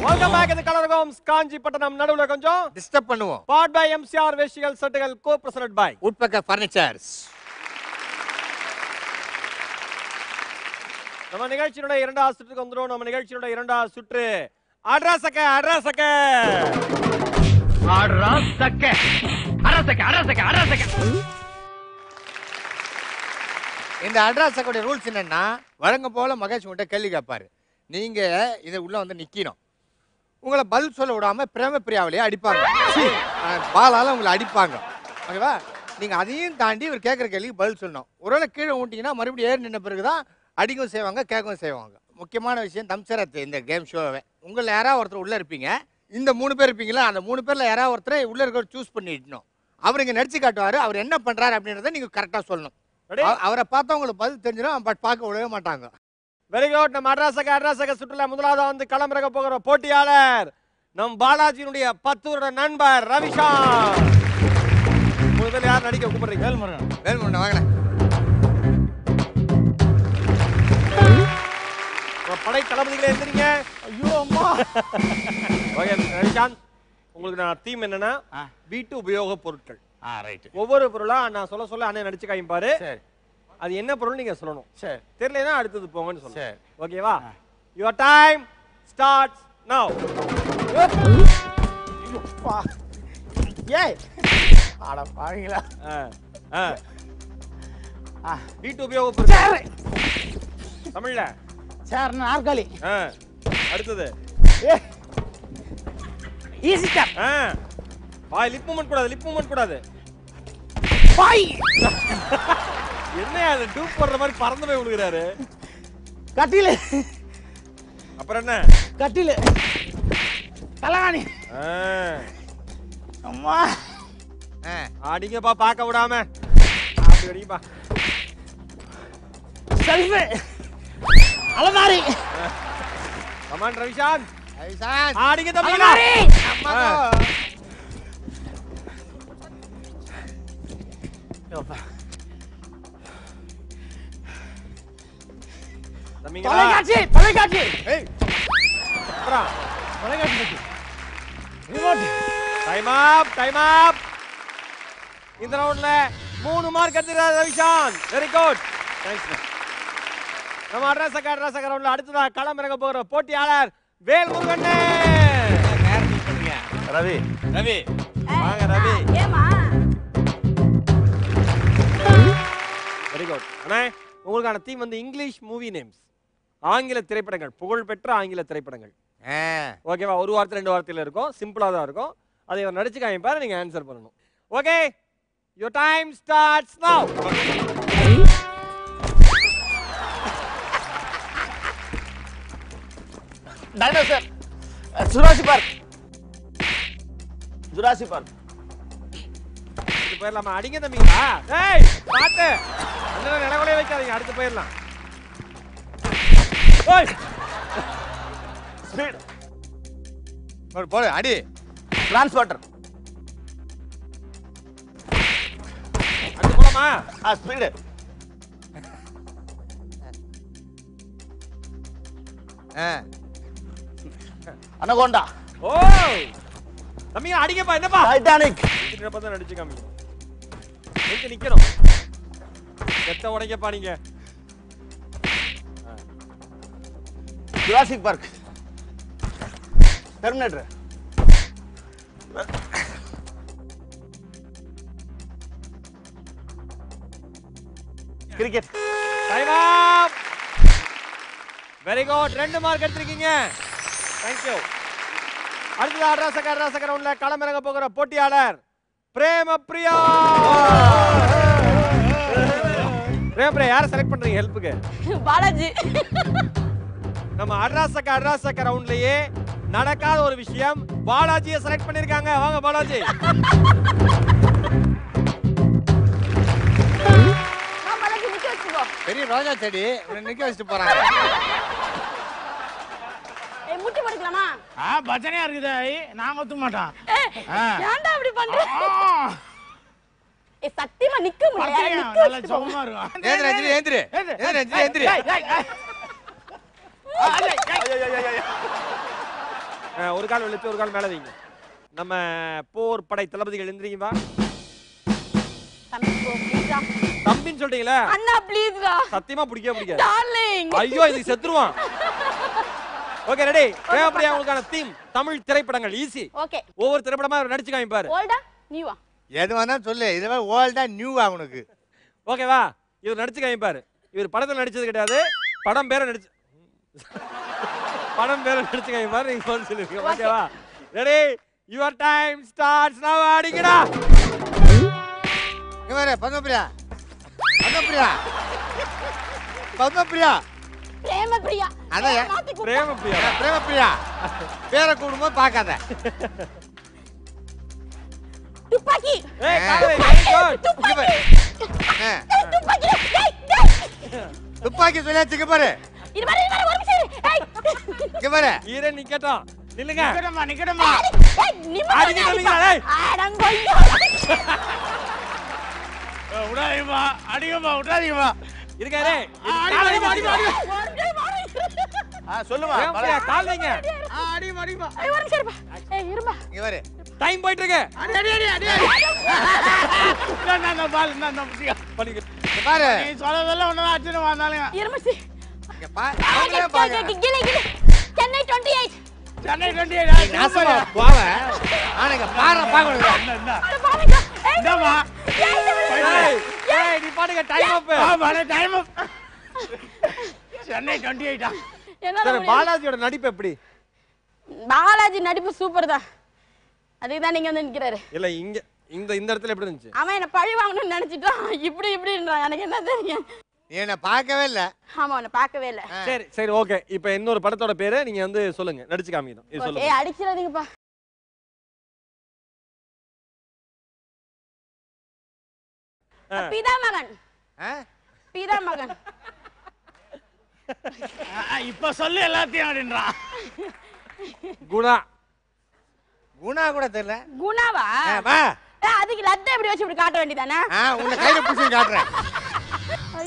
[SPEAKER 2] Welcome back to Colour Homes Kanchipattanam. நடுவுல கொஞ்சம்
[SPEAKER 3] டிஸ்டர்ப் பண்ணுவோம்.
[SPEAKER 2] பார்ட் பை எம்சிஆர் வேஷ்டிகள் சட்டைகள் co present by
[SPEAKER 3] Woodpecker furnitures.
[SPEAKER 2] நம்ம நிகழ்ச்சியோட 2வது சுற்றுக்கு வந்துரும். நம்ம நிகழ்ச்சியோட 2வது சுற்று அட்ரஸக்க.
[SPEAKER 3] இந்த அட்ரஸக்கோட ரூல்ஸ் என்னன்னா, வழங்கும் போல மகேஷ் உங்கள்கிட்ட கேள்வி கேட்பாரு. நீங்க இதை உள்ள வந்து நிக்கணும். உங்களை பதில் சொல்ல விடாம பிரேமபிரியாவிலேயே அடிப்பாங்க. பாலால உங்களை அடிப்பாங்க. ஓகேவா? நீங்க அதையும் தாண்டி இவர் கேட்குற கேள்விக்கு பதில் சொல்லணும். ஒருவேளை கீழே ஊட்டிங்கன்னா மறுபடியும் ஏறி நின்ன பிறகுதான் அடிக்கவும் செய்வாங்க, கேட்கவும் செய்வாங்க. முக்கியமான விஷயம் தம்சரத் இந்த கேம் ஷோவை. உங்களில் யாராவது ஒருத்தர் உள்ளே இருப்பீங்க. இந்த 3 பேர் இருப்பீங்களா, அந்த 3 பேரில் யாராவது ஒருத்தரை உள்ளே இருக்கிற சூஸ் பண்ணிடணும். அவர் இங்கே நடிச்சு காட்டுவார். அவர் என்ன பண்ணுறாரு அப்படின்றத நீங்கள் கரெக்டாக சொல்லணும். அவரை பார்த்தா உங்களுக்கு பதில் தெரிஞ்சிடும், பட் பார்க்க விடவே மாட்டாங்க.
[SPEAKER 2] Very good. நம்ம அட்ரஸக்க சுற்றுலா முதலாவது வந்து களமிறக்க போகிற போட்டியாளர் நம் பாலாஜியினுடைய 10 வருட நண்பர் ரவிசாந்த். முதல்ல யார் நடிக்க கூப்பிடுறீங்க?
[SPEAKER 3] வேல்முருகன் வாங்கினேன்.
[SPEAKER 2] படை தளபதிகளே எந்திரிங்க. ஐயோ அம்மா. ஓகே ரவிசாந்த், உங்களுக்கு நான் தீம் என்னன்னா வீட்டு உபயோக பொருட்கள்.
[SPEAKER 6] ரைட்.
[SPEAKER 2] ஒவ்வொரு பொருளா நான் சொல்ல அண்ணன் நடிச்சு காமிப்பாரு.
[SPEAKER 6] சரி.
[SPEAKER 2] அது என்ன பொருள் நீங்க சொல்லணும்.
[SPEAKER 6] சரி.
[SPEAKER 2] தெரியலனா அடுத்தது போங்கன்னு சொல்லணும்.
[SPEAKER 6] சரி.
[SPEAKER 2] ஓகேவா? Your time starts now.
[SPEAKER 6] ஏய் அட பாவீங்களா.
[SPEAKER 2] வீட்டு உபயோகப்பொருள்.
[SPEAKER 6] சரி.
[SPEAKER 2] தமிழ்ல
[SPEAKER 6] சார் நாற்காலி.
[SPEAKER 2] அடுத்தது
[SPEAKER 6] ஈஸி சார்.
[SPEAKER 2] பாய் லிப் மூவ்மென்ட் கூடாது.
[SPEAKER 6] பாய்
[SPEAKER 2] என்ன அது டூப் போடுற மாதிரி பறந்து போய் விழுகிறாரு.
[SPEAKER 6] கட்டில.
[SPEAKER 2] அப்புறம் என்ன?
[SPEAKER 6] கட்டில. தலகாணி. அம்மா
[SPEAKER 2] அடிங்கப்பா பார்க்க விடாம. அப்படி அடிங்கப்பா.
[SPEAKER 6] செல்ஃபி. அலமாரி.
[SPEAKER 2] கமான் ரவிசாந்த்.
[SPEAKER 3] ரவிசாந்த்.
[SPEAKER 2] அடிங்க தம்பி.
[SPEAKER 6] அலமாரி.
[SPEAKER 3] அம்மா.
[SPEAKER 6] யோப்பா.
[SPEAKER 2] தம்பிங்க.
[SPEAKER 6] தொலைக்காட்சி.
[SPEAKER 2] ஏய். அப்புறம்
[SPEAKER 6] தொலைக்காட்சி. ரிமோட்.
[SPEAKER 2] Time up. இந்த ரவுண்ட்ல 3 மார்க் எடுத்துறாரு ரவிசாந்த். Very good. தேங்க்ஸ். நம்ம அட்ரஸக்க ரவுண்ட்ல அடுத்ததா களம் இறங்க போகிற போட்டியாளர் வேல்முருகன்.
[SPEAKER 4] ரவி.
[SPEAKER 2] வாங்க ரவி.
[SPEAKER 7] ஏமா
[SPEAKER 2] வெரி குட். அண்ணா உங்களுக்கான தீம் வந்து இங்கிலீஷ் மூவி நேம்ஸ். ஆங்கில திரைப்படங்கள், புகழ்பெற்ற ஆங்கில திரைப்படங்கள். ஓகேவா? ஒரு வார்த்தை 2 வார்த்தையில இருக்கும். சிம்பிளா தான் இருக்கும். அதை இவர் நடிச்சு காமிப்பாரு, நீங்க ஆன்சர் பண்ணணும். Okay? Your time starts now.
[SPEAKER 6] Dinosaur. Jurassic park.
[SPEAKER 2] இது போயிடலாமா? அடிங்க தம்பிங்களா. ஏய் பாத்து அந்த நிலவலையே வைக்காதீங்க. அடுத்து போயிடலாம். ஓய்
[SPEAKER 3] ஸ்பீட். போடு அடி.
[SPEAKER 6] டிரான்ஸ்போர்ட்டர்.
[SPEAKER 2] அடுத்து போலாமா?
[SPEAKER 6] ஸ்பீடு. அனகோண்டா.
[SPEAKER 2] ஓ தம்பிங்க அடிங்கப்பா. என்னப்பா?
[SPEAKER 6] டைட்டானிக்.
[SPEAKER 2] இதுல பார்த்தா நடிச்சு காமிங்க. எங்க நிக்கணும்? செத்த உடைங்கப்பா நீங்க.
[SPEAKER 6] Jurassic Park. Terminator. Cricket.
[SPEAKER 2] Time up. Very good. 2 mark எடுத்துருக்கீங்க. Thank you. அடுத்தது அட்ரஸக்க ரவுண்ட்ல களம் இறங்க போகிற போட்டியாளர் பிரேமப்பிரியா. பிரேமப்பிரியா யாரை செலக்ட் பண்றீங்க ஹெல்ப்புக்கு?
[SPEAKER 7] பாலாஜி.
[SPEAKER 2] நம்ம அட்ரஸக்க ரவுண்ட்லயே நடக்காத ஒரு விஷயம், பாலாஜியை செலக்ட் பண்ணிருக்காங்க. வாங்க பாலாஜி.
[SPEAKER 7] பாலாஜி நிக்க வச்சுக்கோ.
[SPEAKER 3] பெரிய ரோஜா செடி நிக்க வச்சுட்டு போறாங்க.
[SPEAKER 7] ஏய் முட்டி போடுக்கலாமா?
[SPEAKER 6] பச்சனையா இருக்குதா? நாங்க ஒத்துக்க மாட்டோம்.
[SPEAKER 7] ஏன்டா அப்படி பண்ற? ஏய் சத்தியமா நிக்க முடியல.
[SPEAKER 6] நல்ல சுகமா இருக்கும்.
[SPEAKER 3] ஏந்திரு.
[SPEAKER 2] ஒரு கால் வெளிச்சு ஒரு கால் மேல வைங்க. நம்ம போர் படை தளபதிகள் எந்திரிங்கப்பா.
[SPEAKER 7] தம்பி ப்ளீஸ்டா.
[SPEAKER 2] தம்பின்னு சொல்றீங்களா?
[SPEAKER 7] அண்ணா ப்ளீஸ்டா.
[SPEAKER 2] சத்தியமா பிடிக்காது.
[SPEAKER 7] டார்லிங்.
[SPEAKER 2] ஐயோ இது செத்துருவான். Okay ready. பிரேமப்பிரியா உங்களுக்கான தீம் தமிழ் திரைப்படங்கள். ஈஸி.
[SPEAKER 7] ஓகே.
[SPEAKER 2] ஒவ்வொரு திரைப்படமா நடிச்சு காமிப்பாரு.
[SPEAKER 7] ஓல்டா நியூவா?
[SPEAKER 3] எது வேணாலும் சொல்லு. இதுவே ஓல்டா நியூவா உனக்கு.
[SPEAKER 2] ஓகேவா? இவர் நடிச்சு காமிப்பாரு. இவர் படத்துல நடிச்சது கிடையாது. படம் பேரை நடிச்சு காமிப்பாரு. நீங்க சொல்ல சொல்லுங்க. ஓகேவா? ரெடி. யுவர் டைம் ஸ்டார்ட்ஸ் நவ. அடிங்கடா.
[SPEAKER 3] இங்க வர பத்மபிரியா.
[SPEAKER 7] பிரேமப்பிரியா.
[SPEAKER 3] அதான் பிரேமப்பிரியா. பேரை கூடும்போது பார்க்காத.
[SPEAKER 7] துப்பாக்கி.
[SPEAKER 2] ஏய் காலை. Very good.
[SPEAKER 3] துப்பாக்கி சொல்லியாச்சு. இங்க பாரு.
[SPEAKER 7] இது பாரு ஒரு நிமிஷம். ஏய்
[SPEAKER 3] இங்க பாரு.
[SPEAKER 2] ஈர நிக்கட்டும். நில்லுங்க.
[SPEAKER 6] நிக்கடமா.
[SPEAKER 7] ஏய் நிம்மதி.
[SPEAKER 2] அடிங்க தம்பிங்களா. ஏய்
[SPEAKER 7] அடங்கொய்யோ.
[SPEAKER 6] விடாதீங்கம்மா. விடாதீங்கம்மா.
[SPEAKER 2] இருக்காரே.
[SPEAKER 6] சொல்லுமா.
[SPEAKER 2] பிரேமப்பிரியா கால் வைங்க.
[SPEAKER 6] அடிமா.
[SPEAKER 7] ஏய் ஒரு நிமிஷம் இருப்பா. ஏய் இருமா.
[SPEAKER 3] இங்க பாரு.
[SPEAKER 2] டைம் போயிட்டு இருக்கு.
[SPEAKER 6] அடி. நான் பால் நான்
[SPEAKER 2] பண்ணிக்க.
[SPEAKER 3] பாரு
[SPEAKER 6] நீ சொல்லதெல்லாம் ஒண்ணுதான் அடிச்சுட்டு வந்தாலுங்க.
[SPEAKER 7] இருமசி
[SPEAKER 3] இங்க பாரு அவங்களே பாரு
[SPEAKER 7] கிளி சென்னை 28
[SPEAKER 6] சென்னை 28
[SPEAKER 3] நாசமா போவ ஆனங்க பாரு பாக்கணும்
[SPEAKER 7] அட பாருங்க
[SPEAKER 6] இந்தமா
[SPEAKER 2] ஏய் நீ பாருங்க டைம் அப்
[SPEAKER 6] பாரு டைம் சென்னை 28
[SPEAKER 7] என்ன
[SPEAKER 2] சரி பாலாஜியோட நடிப்பு எப்படி
[SPEAKER 7] பாலாஜி நடிப்பு சூப்பர் தான். அதுக்கு தான் நீங்க வந்து நிக்கிறாரு.
[SPEAKER 2] இல்ல இங்க இந்த இடத்துல எப்படி இருந்துச்சு
[SPEAKER 7] அவன் என்ன பழி வாங்கணும்னு நினைச்சிட்டான். இப்படின்றான். எனக்கு என்ன தெரியும்.
[SPEAKER 3] நீ என்ன பார்க்கவே இல்ல
[SPEAKER 7] ஆமா உன்னை பார்க்கவே இல்லை.
[SPEAKER 2] சரி சரி ஓகே இப்போ இன்னொரு படத்தோட பேரு நீங்க வந்து சொல்லுங்க நடிச்சு காமிக்கணும் இது சொல்லுங்க
[SPEAKER 7] ஏய் அடிச்சிடாதீங்கப்பா. பிதா மகன் பிதா மகன்
[SPEAKER 6] இப்ப சொல்லு எல்லாத்தையும் அப்படின்றான்.
[SPEAKER 2] குணா
[SPEAKER 3] குணா கூட தெரியல
[SPEAKER 7] குணாவா
[SPEAKER 3] வா
[SPEAKER 7] அதுக்கு லத்த எப்படி வச்சு இப்படி காட்ட வேண்டியதானே?
[SPEAKER 3] உன்னை கையில பிடிச்சி காட்டுறேன்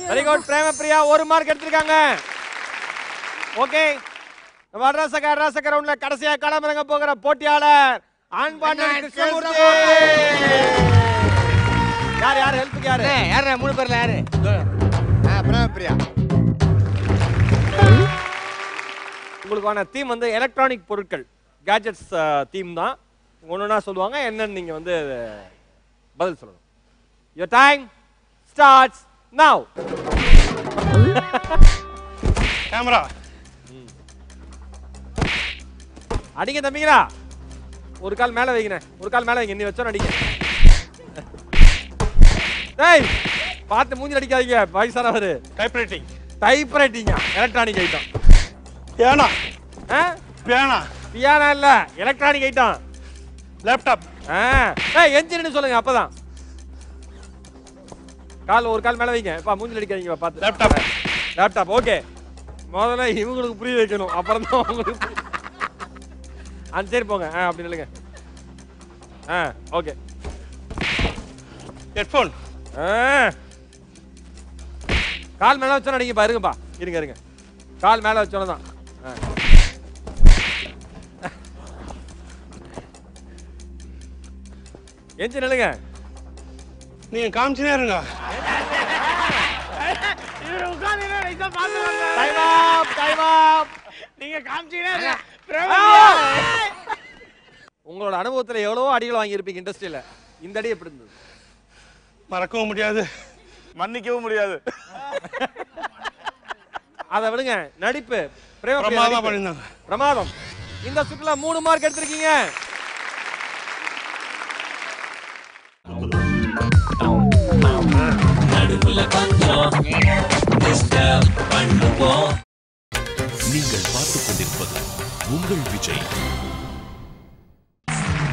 [SPEAKER 2] வெரி குட் பிரேமபிரியா 1 மார்க் எடுத்திருக்காங்க ஓகே வர்றசக ரவுண்ட்ல கடைசியா களமிறங்க போகிற போட்டியாளர் ஆண்பாண்டன் கிருஷ்ணமூர்த்தி யார் ஹெல்ப்க்கு யாரு
[SPEAKER 3] யாரு 3 பேர்ல யாரு பிரேமபிரியா
[SPEAKER 2] உங்களுக்கான தீம் வந்து எலக்ட்ரானிக் பொருட்கள் கேஜெட்ஸ் தீம் தான் ஒண்ணுனா சொல்லுவாங்க என்னன்னு நீங்க வந்து பதில் சொல்லணும் your time starts now
[SPEAKER 5] camera
[SPEAKER 2] அடிங்க தம்பிங்களா ஒரு கால் மேல வைங்க ஒரு கால் மேல வைங்க நீ வச்சோம் அடிங்க டேய் பார்த்து மூஞ்சி அடிக்காதீங்க வயசானவரு
[SPEAKER 5] டைப்ரைட்டிங்
[SPEAKER 2] டைப்ரைட்டிங்கா எலக்ட்ரானிக் ஐட்டம்
[SPEAKER 5] பியானா பியானா
[SPEAKER 2] பியானா இல்ல எலக்ட்ரானிக் ஐட்டம்
[SPEAKER 5] லேப்டாப்
[SPEAKER 2] ஏய் என்ஜின் சொல்லுங்க அப்பதான் கால் ஒரு கால் மேல வைங்க பா மூஞ்சி அடிக்காதீங்க பார்த்து
[SPEAKER 5] லேப்டாப்
[SPEAKER 2] லேப்டாப் ஓகே முதல்ல இவங்களுக்கு புரிய வைக்கணும் அப்புறம் தான் உங்களுக்கு சரி போங்க அப்படி இல்லைங்க ஓகே
[SPEAKER 5] ஹெட்ஃபோன்
[SPEAKER 2] கால் மேல வச்சோன்னா நீங்க பாருங்கப்பா இருங்க கால் மேல வச்சோன்னு தான் எஞ்சி நில்லுங்க
[SPEAKER 5] நீங்க காமிச்சுனே இருங்க
[SPEAKER 6] இவரு உட்கார்ந்து இதை பார்த்து
[SPEAKER 2] டைம் அப்
[SPEAKER 6] நீங்க காமிச்சீங்கன்னா
[SPEAKER 2] உங்களோட அனுபவத்துல எவ்வளவோ அடிகள் வாங்கி இருப்பீங்க இண்டஸ்ட்ரியில இந்த அடி எப்படி இருந்தது
[SPEAKER 5] மறக்கவும் முடியாது
[SPEAKER 4] மன்னிக்கவும் முடியாது
[SPEAKER 2] அதை விடுங்க நடிப்பு
[SPEAKER 5] பிரமாதமா பண்ணிருந்தாங்க
[SPEAKER 2] பிரமாதம் இந்த சுற்றுல 3 மார்க் எடுத்திருக்கீங்க
[SPEAKER 1] நடுவுல கொஞ்சம் டிஸ்டர்ப் பண்ணுவோம் நீங்கள் பார்த்துக் கொண்டிருப்பது உங்கள் விஜய்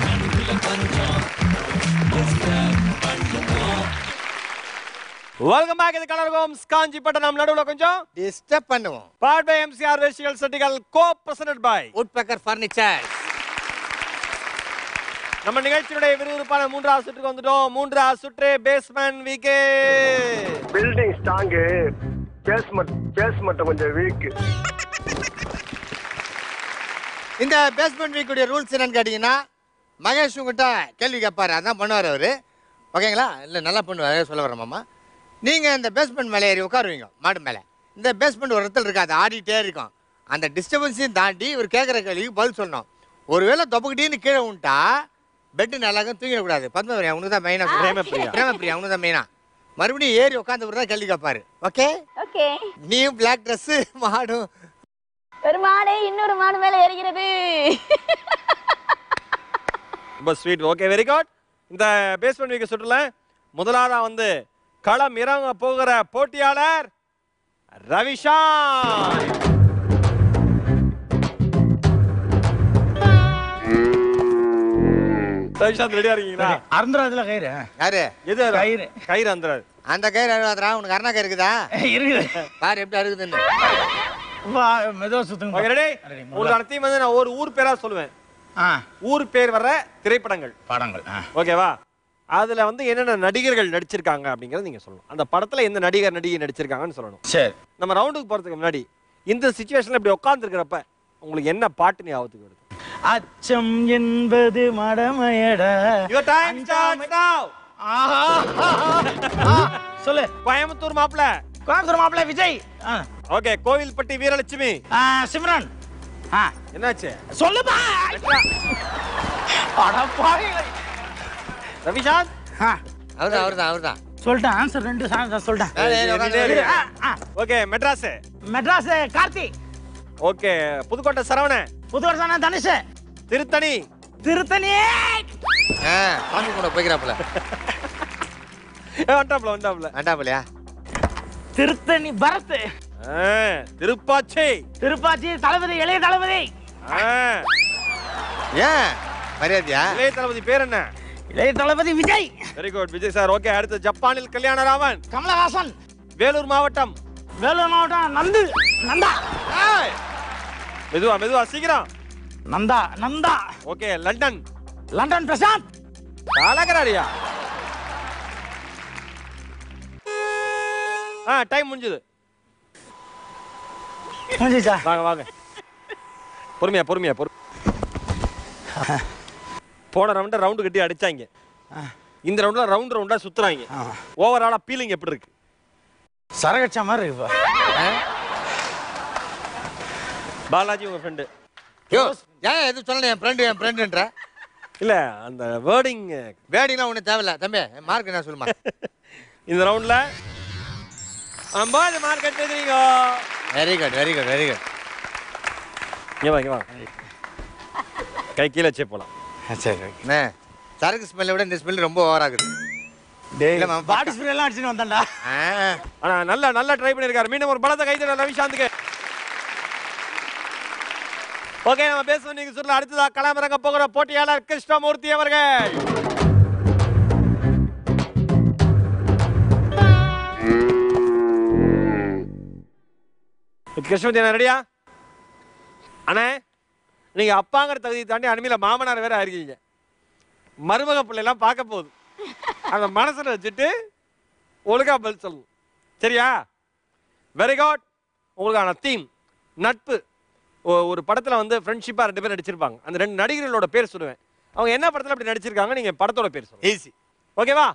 [SPEAKER 1] நடுவுல கொஞ்சம் டிஸ்டர்ப் பண்ணுவோம்
[SPEAKER 2] வெல்கம் பேக் இது கலர் ஹோம்ஸ் காஞ்சிபட்டணம் நடுவுல கொஞ்சம்
[SPEAKER 3] டிஸ்டர்ப் பண்ணுவோம்
[SPEAKER 2] பார்ட் பை MCR ரேஷியல் செட்டிகள் co presented by
[SPEAKER 3] Woodpecker furniture
[SPEAKER 2] நம்ம நிகழ்ச்சியுடைய விறுவிறுப்பான 3வது சுற்றுக்கு வந்துட்டோம் 3வது சுற்று பேஸ்மென்ட் வீக்கே
[SPEAKER 8] பில்டிங் ஸ்ட்ராங் பேஸ்மென்ட் கொஞ்சம் வீக்
[SPEAKER 3] இந்த பேஸ்மென்ட் வீக்குடைய ரூல்ஸ் என்னன்னு கேட்டீங்கன்னா மகேஷ் உங்ககிட்ட கேள்வி கேட்பாரு அதான் பண்ணுவார் அவரு ஓகேங்களா இல்லை நல்லா பண்ணுவார் சொல்ல வரேன் மாமா நீங்கள் இந்த பேஸ்மெண்ட் மேலே ஏறி உட்காருவீங்க மாடு மேலே இந்த பேஸ்மெண்ட் ஒரு இடத்துல இருக்காது ஆடிட்டே இருக்கும் அந்த டிஸ்டர்பன்ஸையும் தாண்டி இவர் கேட்குற கேள்விக்கு பதில் சொல்லணும் ஒருவேளை தொப்புக்கிட்டேன்னு கீழே விட்டா பெட்டு நல்லா தூங்கிடக்கூடாது பத்மபிரியா உனக்கு தான் மெயினாக பிரேமபிரியா உனக்கு தான் மெயினாக மறுபடியும் ஏறி உட்காந்து தான் கேள்வி கேட்பாரு ஓகே
[SPEAKER 7] ஓகே
[SPEAKER 3] நீயும் பிளாக் ட்ரெஸ்ஸு மாடும்
[SPEAKER 7] ஒரு மாடு இன்னொரு மாடு மேல ஏறிக்கிறது
[SPEAKER 2] ரொம்ப ஸ்வீட் ஓகே வெரி குட் இந்த பேஸ்மென்ட் வீக் சுற்றுல முதலாவதா வந்து களம் இறங்க போகிற போட்டியாளர் ரவிஷான் ரவிஷாந்த் ரெடியா இருக்கீங்களா
[SPEAKER 6] அருந்துராதுல கயிறு
[SPEAKER 3] யாரு
[SPEAKER 2] எது
[SPEAKER 6] கயிறு
[SPEAKER 2] கயிறு அந்தராது
[SPEAKER 3] அந்த கயிறு அழுவாதரா உனக்கு அருணா கயிறு இருக்குதா
[SPEAKER 6] இருக்குது
[SPEAKER 3] பாரு எப்படி அறுக்குதுன்னு
[SPEAKER 6] மெதுவா சுத்துங்க
[SPEAKER 2] ஓகே ரெடி உங்களோட டீம் வந்து நான் ஒரு ஊர் பேரா சொல்லுவேன் ஊர் பேர் வர்ற திரைப்படங்கள்
[SPEAKER 6] படங்கள்
[SPEAKER 2] ஓகேவா அதுல வந்து என்னென்ன நடிகர்கள் நடிச்சிருக்காங்க அப்படிங்கறத நீங்க சொல்லணும் அந்த படத்துல எந்த நடிகர் நடிகை நடிச்சிருக்காங்கன்னு சொல்லணும்
[SPEAKER 6] சரி
[SPEAKER 2] நம்ம ரவுண்டுக்கு போறதுக்கு முன்னாடி இந்த சிச்சுவேஷன்ல இப்படி உட்கார்ந்து இருக்கிறப்ப உங்களுக்கு என்ன பாட்டு ஞாபகத்துக்கு வருது
[SPEAKER 6] அச்சம் என்பது மடமையடா
[SPEAKER 2] Your time starts now.
[SPEAKER 6] சொல்லு.
[SPEAKER 2] கோயம்புத்தூர் மாப்பிள்ள.
[SPEAKER 6] கோயம்புத்தூர் மாப்பிள்ள விஜய்.
[SPEAKER 2] ஓகே, கோவில்பட்டி வீரலட்சுமி.
[SPEAKER 6] சிம்ரன்.
[SPEAKER 2] என்னாச்சு?
[SPEAKER 6] சொல்லுப்பா. அட பாவிங்களே.
[SPEAKER 2] ரவிசாந்த்.
[SPEAKER 3] அவர்தான்.
[SPEAKER 6] சொல்லிட்டேன் ஆன்சர் 2 சொல்லிட்டேன்.
[SPEAKER 2] ஓகே, மெட்ராஸ்.
[SPEAKER 6] மெட்ராஸ் கார்த்தி.
[SPEAKER 2] ஓகே, புதுக்கோட்டை சரவணன்.
[SPEAKER 6] புதுக்கோட்டை சரவணன் தனுஷ்.
[SPEAKER 2] திருத்தணி.
[SPEAKER 3] சாமி கூட போய்க்கிறாப்புல. வண்டாப்புலையா?
[SPEAKER 6] திருத்தணி பரத்.
[SPEAKER 2] திருப்பாச்சி.
[SPEAKER 6] தளபதி, இளைய தளபதி.
[SPEAKER 3] ஏன் மரியாதையா?
[SPEAKER 2] இளைய தளபதி பேர் என்ன?
[SPEAKER 6] Ilaya Thalapathy Vijay.
[SPEAKER 2] Very good Vijay sir. Okay, அடுத்து ஜப்பானில் கல்யாணராமன்.
[SPEAKER 6] கமலஹாசன்.
[SPEAKER 2] வேலூர் மாவட்டம்.
[SPEAKER 6] நந்தா.
[SPEAKER 2] மெதுவா சீக்கிரம்.
[SPEAKER 6] நந்தா.
[SPEAKER 2] Okay, London
[SPEAKER 6] Prashanth.
[SPEAKER 2] அழகராரியா? டைம் முடிஞ்சது. வாங்க. பொறுமையா. போன ரவுண்டு கட்டி அடிச்சாங்க. இந்த ரவுண்ட்ல ரவுண்டா சுத்துறாங்க. ஓவராலா ஃபீலிங் எப்படி இருக்கு?
[SPEAKER 6] சரகச்ச மாதிரி இருக்கு.
[SPEAKER 2] பாலாஜி உங்க ஃப்ரெண்டு.
[SPEAKER 3] ஏன் எது சொல்லணும்? என் ஃப்ரெண்டுன்ற
[SPEAKER 2] இல்ல, அந்த வேர்டிங்லாம்
[SPEAKER 3] ஒன்றும் தேவையில்ல தம்பி. மார்க் என்ன சொல்லுமா?
[SPEAKER 2] இந்த ரவுண்ட்ல 50 மார்க் எடுத்துக்கிறீங்க.
[SPEAKER 3] Very good.
[SPEAKER 2] இங்க வா. கை கீழே வச்சே போலாம்.
[SPEAKER 3] சரி. சரக்கு ஸ்மெல்லை விட இந்த ஸ்மெல் ரொம்ப ஓவர் ஆகுது.
[SPEAKER 6] பாடி ஸ்ப்ரே எல்லாம் அடிச்சுட்டு வந்தான்டா.
[SPEAKER 2] ஆனா நல்லா ட்ரை பண்ணிருக்காரு. மீண்டும் ஒரு பலத்தை கைதட்ட ரவிசாந்துக்கு. ஓகே, நம்ம பேசுவோம். நீங்க சொல்ல அடுத்ததா களமிறங்க போகிற போட்டியாளர் கிருஷ்ணமூர்த்தி அவர்கள். கிருஷ்ணமூர்த்தி என்ன ரெடியா? அண்ணே, நீங்க அப்பாங்கிற தகுதியை தாண்டி அனிமையில மாமனார் வேற ஆயிருக்கீங்க. மருமக பிள்ளைலாம் பார்க்க போகுது. அந்த மனசுல வச்சுட்டு ஒழுங்கா பதில் சொல்லணும். சரியா? Very good. உங்களுக்கான தீம் நட்பு. ஒரு படத்துல வந்து ஃப்ரெண்ட்ஷிப்பா 2 பேர் நடிச்சிருப்பாங்க. அந்த 2 நடிகர்களோட பேர் சொல்லுவேன். அவங்க என்ன படத்துல அப்படி நடிச்சிருக்காங்க, நீங்க படத்தோட பேர் சொல்லுங்க. ஈஸி. ஓகேவா?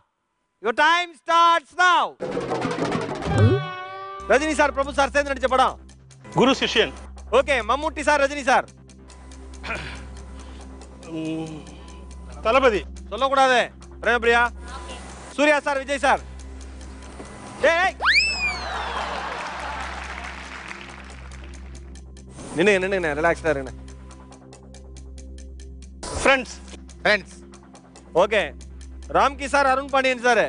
[SPEAKER 2] யுவர் டைம் ஸ்டார்ட்ஸ் நவ. ரஜினி சார், பிரபு சார் சேர்ந்து நடிச்ச படம்
[SPEAKER 5] Guru Sishyan.
[SPEAKER 2] Okay, Mammootty sir, Rajini sir.
[SPEAKER 5] Thalapathy.
[SPEAKER 2] சொல்லக்கூடாது. பிரேமபிரியா. Suriya sir, Vijay sir. ஏய் நின்னுங்க ரிலாக்ஸ்டா இருங்க.
[SPEAKER 5] Friends.
[SPEAKER 2] Okay, Ramki sir, Arun Pandian sir.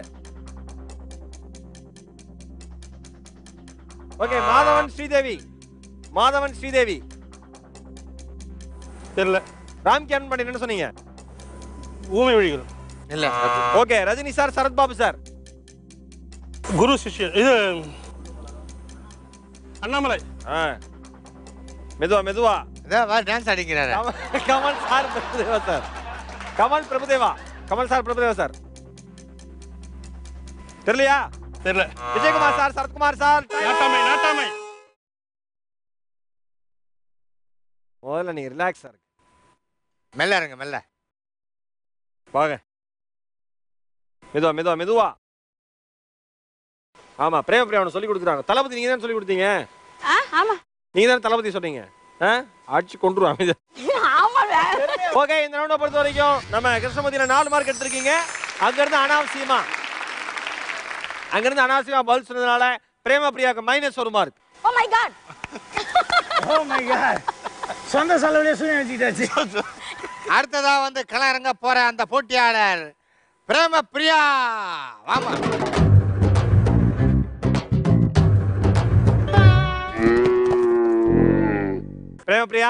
[SPEAKER 2] Okay, Madhavan Sridevi.
[SPEAKER 5] தெரியல.
[SPEAKER 2] ராம்கி, அருண் பாண்டியன் என்ன சொன்னீங்க?
[SPEAKER 5] ஊமை வழிகள்.
[SPEAKER 3] இல்ல.
[SPEAKER 2] Okay, Rajini sir, Sarathbabu sir.
[SPEAKER 5] Guru Sishyan. இது அண்ணாமலை.
[SPEAKER 2] மெதுவா.
[SPEAKER 3] டான்ஸ் அடிக்கிறாரு.
[SPEAKER 2] Kamal sir, Prabhudeva sir. Kamal sir, Prabhudeva sir. தெரியலையா?
[SPEAKER 5] தெரியல.
[SPEAKER 2] Vijayakumar sir, Sarathkumar sir.
[SPEAKER 5] நாட்டாமை.
[SPEAKER 2] முதல்ல நீங்க ரிலாக்ஸா இருக்கு.
[SPEAKER 3] மெல்ல.
[SPEAKER 2] வாங்க. மெதுவா. ஆமா, பிரேமபிரியா சொல்லி கொடுக்குறாங்க. தளபதி நீங்க தான் சொல்லி கொடுத்தீங்க.
[SPEAKER 7] ஆமா,
[SPEAKER 2] நீங்க தான் தளபதி சொன்னீங்க. அடிச்சு கொண்டுருவாங்க. ஓகே, இந்த ரவுண்டை பொறுத்த வரைக்கும் நம்ம கிருஷ்ணமூர்த்தியில 4 மார்க் எடுத்திருக்கீங்க. அங்கிருந்து அனாவசியமா பதில் சொன்னதுனால பிரேமபிரியாவுக்கு -1 மார்க்.
[SPEAKER 7] Oh my God.
[SPEAKER 6] சொந்த செலவுல வச்சுக்கிட்டாச்சு.
[SPEAKER 3] அடுத்ததா வந்து களமிறங்க போற அந்த போட்டியாளர் பிரேமபிரியா. வாமா.
[SPEAKER 2] பிரேமபிரியா,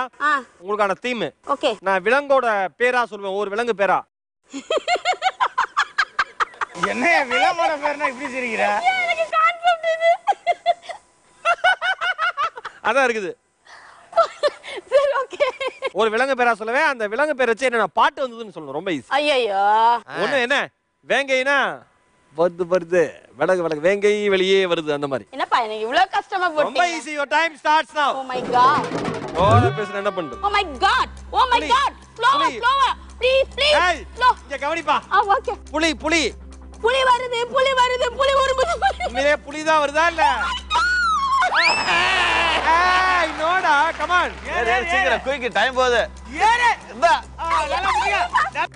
[SPEAKER 2] உங்களுக்கான தீம்.
[SPEAKER 7] ஓகே,
[SPEAKER 2] நான் விலங்கோட பேரா சொல்லுவேன். ஒரு விலங்கு பேரா.
[SPEAKER 6] என்ன விலங்கோட பேர்னா இப்படி சிரிக்கிற?
[SPEAKER 7] எனக்கு கான்செப்ட் இது.
[SPEAKER 2] அதான் இருக்குது.
[SPEAKER 7] சரி, ஓகே.
[SPEAKER 2] ஒரு விலங்கு பேரா சொல்லுவேன். அந்த விலங்கு பேர் வச்சு என்ன பாட்டு வந்ததுன்னு சொல்லணும். ரொம்ப ஈஸி.
[SPEAKER 7] ஐயோ.
[SPEAKER 2] ஒண்ணு என்ன? வேங்கைனா வருது. விலங்கு வேங்கை வெளியே வருது, அந்த மாதிரி.
[SPEAKER 7] என்னப்பா எனக்கு இவ்வளவு கஷ்டமா போட்டு?
[SPEAKER 2] ரொம்ப easy. Your time starts now.
[SPEAKER 7] Oh my God.
[SPEAKER 2] ஓட பேசுற என்ன பண்றது?
[SPEAKER 7] Oh my God. ஸ்லோவா ப்ளீஸ்.
[SPEAKER 2] ஏய், இங்க கவனிப்பா.
[SPEAKER 7] ஓகே.
[SPEAKER 2] புலி
[SPEAKER 7] புலி வருது புலி வருது புலி வருது
[SPEAKER 2] உண்மையிலே புலி தான் வருதா இல்ல ஏய் நோடா கம் ஆன்
[SPEAKER 4] சீக்கிரம் குயிக் டைம் போகுது
[SPEAKER 6] ஏறு
[SPEAKER 4] இந்தா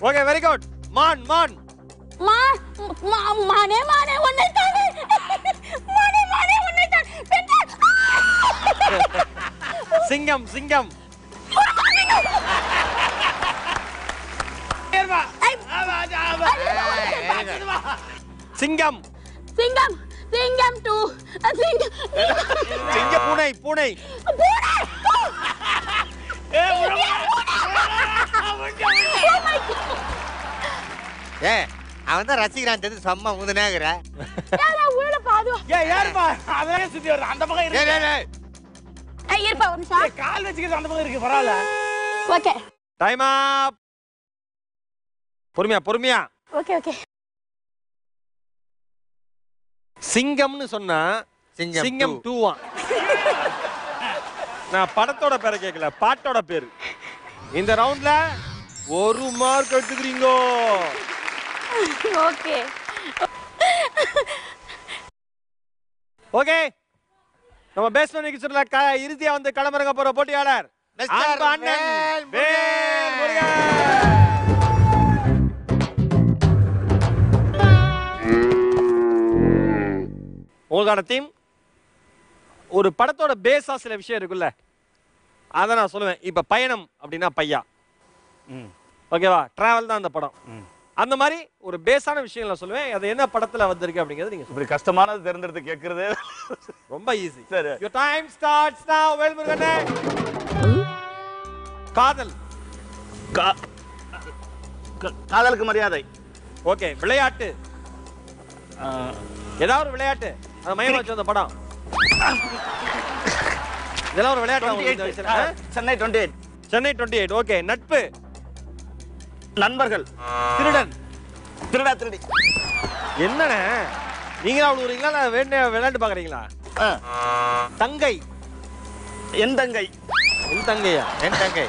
[SPEAKER 2] ஓகே வெரி குட் மான் மான்
[SPEAKER 7] மானே மானே உன்னை தானே மானே மானே உன்னை தானே
[SPEAKER 2] சிங்கம் சிங்கம் சிங்கம்
[SPEAKER 7] சிங்கம் சிங்கம் 2
[SPEAKER 2] சிங்க பூனை பூனை
[SPEAKER 3] ஏ அவன் தான் ரசிக்கிறான் தெரிஞ்சு செம்ம முதுனேங்கிற
[SPEAKER 7] உள்ள பாது
[SPEAKER 6] ஏய் யாருப்பா அதெல்லாம் சுத்தி வருது அந்த பக்கம் இருக்கு
[SPEAKER 7] இருப்பா ஒரு நிமிஷம்
[SPEAKER 6] கால் வச்சுக்கிறது அந்த பக்கம் இருக்கு பரவாயில்ல
[SPEAKER 7] ஓகே
[SPEAKER 2] டைம் அப் பொறுமையா பொறுமையா
[SPEAKER 7] ஓகே ஓகே
[SPEAKER 2] சிங்கம்னு சொன்னா சிங்கம் 2 நான் படத்தோட பேரை கேட்கல பாட்டோட பேரு இந்த ரவுண்ட்ல 1 மார்க் எடுத்துக்கிறீங்க
[SPEAKER 7] ஓகே
[SPEAKER 2] ஓகே நம்ம பேஸ்மெண்ட் நிகழ்ச்சியில இறுதியா வந்து களமிறங்க போற போட்டியாளர் அன்பு அண்ணன் வேல் முருகன். உங்களுக்கான தீம் ஒரு படத்தோட பேஸா சில விஷயம் இருக்குல்ல அதை நான் சொல்லுவேன். இப்ப பயணம் அப்படின்னா பையா, ஓகேவா, டிராவல் தான் அந்த படம். அந்த மாதிரி ஒரு பேஸான விஷயங்களை சொல்லுவேன். அது என்ன படத்துல வந்திருக்கு அப்படிங்கிறது நீங்க
[SPEAKER 4] இப்படி கஷ்டமானது தெரிஞ்சது கேட்கறது
[SPEAKER 2] ரொம்ப ஈஸி.
[SPEAKER 4] சரி.
[SPEAKER 2] Your time starts now. வேல்முருகனே. காதல்.
[SPEAKER 4] காதலுக்கு மரியாதை.
[SPEAKER 2] ஓகே. விளையாட்டு. ஏதாவது ஒரு விளையாட்டு அதை மையமா வச்சு அந்த படம். இதெல்லாம் ஒரு விளையாட்டு.
[SPEAKER 4] சென்னை 28.
[SPEAKER 2] சென்னை 28. ஓகே. நட்பு.
[SPEAKER 4] நண்பர்கள்.
[SPEAKER 2] திருடன்.
[SPEAKER 4] திருடா திருடி.
[SPEAKER 2] என்னண்ணே நீங்களா விழுவுறீங்களா இல்ல விளையாட்டு பாக்குறீங்களா? தங்கை.
[SPEAKER 4] என் தங்கை.
[SPEAKER 2] என் தங்கையா?
[SPEAKER 3] என் தங்கை.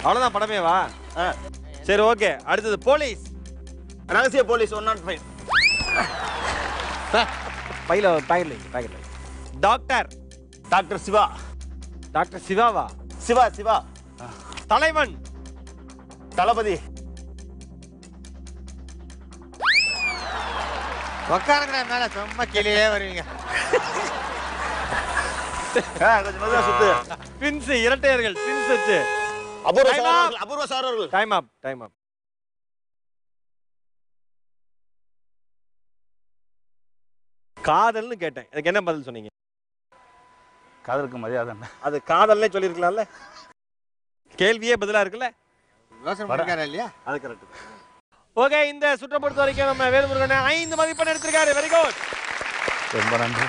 [SPEAKER 2] அவ்வளவுதான் படமே வா. சரி ஓகே. அடுத்தது போலீஸ்.
[SPEAKER 4] ரகசிய போலீஸ் 105.
[SPEAKER 2] பையில பாக்கெட்ல. டாக்டர்.
[SPEAKER 4] டாக்டர் சிவா.
[SPEAKER 2] டாக்டர் சிவாவா?
[SPEAKER 4] சிவா சிவா.
[SPEAKER 2] தலைவன்.
[SPEAKER 4] தளபதி.
[SPEAKER 3] உக்காருங்கிற மேல சும்மா கீழே வருவீங்க.
[SPEAKER 4] கொஞ்சம் மெதுவா சுத்து.
[SPEAKER 2] ட்வின்ஸ், இரட்டையர்கள். ட்வின்ஸ் வச்சு.
[SPEAKER 4] அபூர்வ சாரர்கள்.
[SPEAKER 2] டைம் அப். டைம் அப். காதல்னு கேட்டேன். அதுக்கு என்ன பதில் சொன்னீங்க?
[SPEAKER 4] காதலுக்கு மரியாதை.
[SPEAKER 2] அது காதல்னே சொல்லிருக்கலாம்ல. கேள்வியே பதிலா இருக்குல்ல.
[SPEAKER 3] யோசனை பண்ணிருக்காரா இல்லையா?
[SPEAKER 2] அது கரெக்ட். ஓகே. இந்த சுற்றை பொறுத்த வரைக்கும் நம்ம வேல்முருகன் 5 மதிப்பெண் எடுத்திருக்காரு. Very good.
[SPEAKER 4] ரொம்ப நன்றி.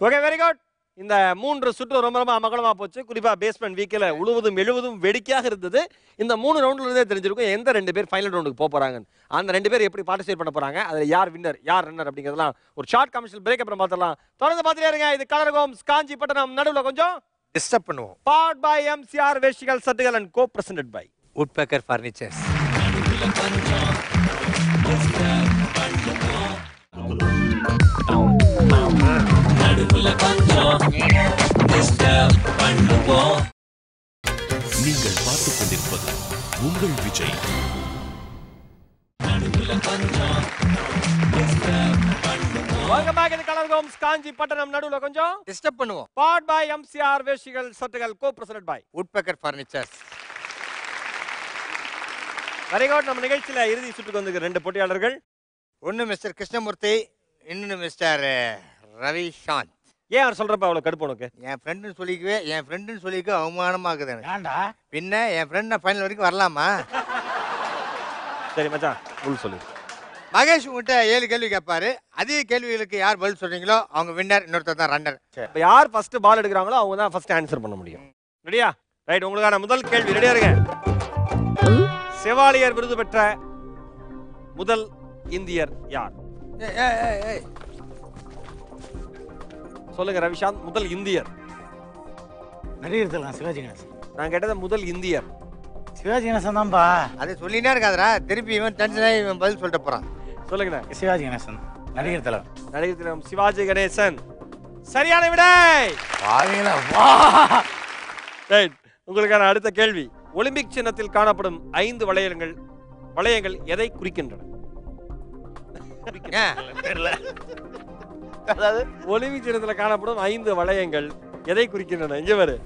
[SPEAKER 2] Okay very good. இந்த 3 சுற்று ரொம்ப ரொம்ப அமகலமா போச்சு. குறிப்பா பேஸ்மெண்ட் வீக்கில் உழுவதும் எழுவதும் வேடிக்கையாக இருந்தது. இந்த 3 ரவுண்ட்ல இருந்தே தெரிஞ்சிருக்கும் எந்த 2 பேர் ஃபைனல் ரவுண்டுக்கு போக போறாங்க. அந்த 2 பேர் எப்படி பார்ட்டிசிபேட் பண்ண போறாங்க, அதுல யார் வின்னர் யார் ரன்னர் அப்படிங்கிறதெல்லாம் ஒரு ஷார்ட் கமர்ஷியல் பிரேக் அப்புறம் பார்த்துடலாம். தொடர்ந்து பார்த்துட்டே இருங்க. இது கலர் ஹோம்ஸ் காஞ்சிபட்டணம். நடுவுல கொஞ்சம்
[SPEAKER 3] டிஸ்டர்ப் பண்ணுவோம்.
[SPEAKER 2] Powered by MCR வேஷ்டிகள் சட்டுகள் and co-presented by
[SPEAKER 3] Woodpecker Furnitures.
[SPEAKER 1] நடுவுல கொஞ்சம் disturb பண்ணுவோம். நீங்கள் பார்த்துக் கொண்டிருப்பது உங்கள் விஜய். நடுவுல கொஞ்சம் disturb பண்ணுவோம்.
[SPEAKER 2] Welcome back to Colour Homes Kanchipattanam. நடுவுல கொஞ்சம்
[SPEAKER 3] டிஸ்டர்ப் பண்ணுவோம்.
[SPEAKER 2] Powered by MCR வேஷ்டிகள் சட்டுகள் co-presented by
[SPEAKER 3] Woodpecker Furnitures.
[SPEAKER 2] Very good. நம்ம நிகழ்ச்சியில இறுதி சுற்றுக்கு வந்து 2 போட்டியாளர்கள்.
[SPEAKER 3] ஒன்னு மிஸ்டர் கிருஷ்ணமூர்த்தி, இன்னொன்னு மிஸ்டர் ரவி சாந்த்.
[SPEAKER 2] ஏன் அவர் சொல்றப்ப அவ்வளவு கடுப்பு உனக்கு?
[SPEAKER 3] என் ஃப்ரெண்டுன்னு சொல்லிக்க அவமானமாக்குது எனக்கு.
[SPEAKER 6] ஏன்டா
[SPEAKER 3] பின்ன என் ஃப்ரெண்ட் ஃபைனல் வரைக்கும் வரலாமா?
[SPEAKER 2] சரி மச்சான் உள் சொல்லு.
[SPEAKER 3] மகேஷ் உங்கள்கிட்ட 7 கேள்வி கேட்பாரு. அதே கேள்விகளுக்கு யார் பதில் சொல்றீங்களோ அவங்க வின்னர், இன்னொருத்தர் தான் ரன்னர்.
[SPEAKER 2] இப்போ யார் ஃபர்ஸ்ட் பால் எடுக்கிறாங்களோ அவங்க தான் ஃபர்ஸ்ட் ஆன்சர் பண்ண முடியும். ரெடியா? ரைட். உங்களுக்கான முதல் கேள்வி. ரெடியா இருங்க. செவாலியர் விருது பெற்ற முதல் இந்தியர் யார்? சொல்லுங்க ரவிசாந்த். முதல் இந்தியர்.
[SPEAKER 6] நிறைய இருக்கலாம். சிவாஜி கணேசன்.
[SPEAKER 2] நான் கேட்டது முதல் இந்தியர்.
[SPEAKER 6] சிவாஜி கணேசன் தான்ப்பா.
[SPEAKER 3] அதை சொல்லினே இருக்காதடா, திருப்பி இவன் டென்ஷன் ஆகி இவன் பதில் சொல்லிட்டு போறான்.
[SPEAKER 2] சொல்லுங்கண்ணே.
[SPEAKER 6] சிவாஜி கணேசன் நடிகர் தலைவர்.
[SPEAKER 2] நடிகர் தினம் சிவாஜி கணேசன். சரியான விடை.
[SPEAKER 6] வாவீங்களா வா.
[SPEAKER 2] ரைட். உங்களுக்கான அடுத்த கேள்வி. ஒலிம்பிக் சின்னத்தில் காணப்படும் 5 வளையங்கள் எதை குறிக்கின்றன?
[SPEAKER 6] தெரியல.
[SPEAKER 4] அதாவது
[SPEAKER 2] ஒலிம்பிக் சின்னத்தில் காணப்படும் 5 வளையங்கள் எதை குறிக்கின்றன? இங்க பாரு.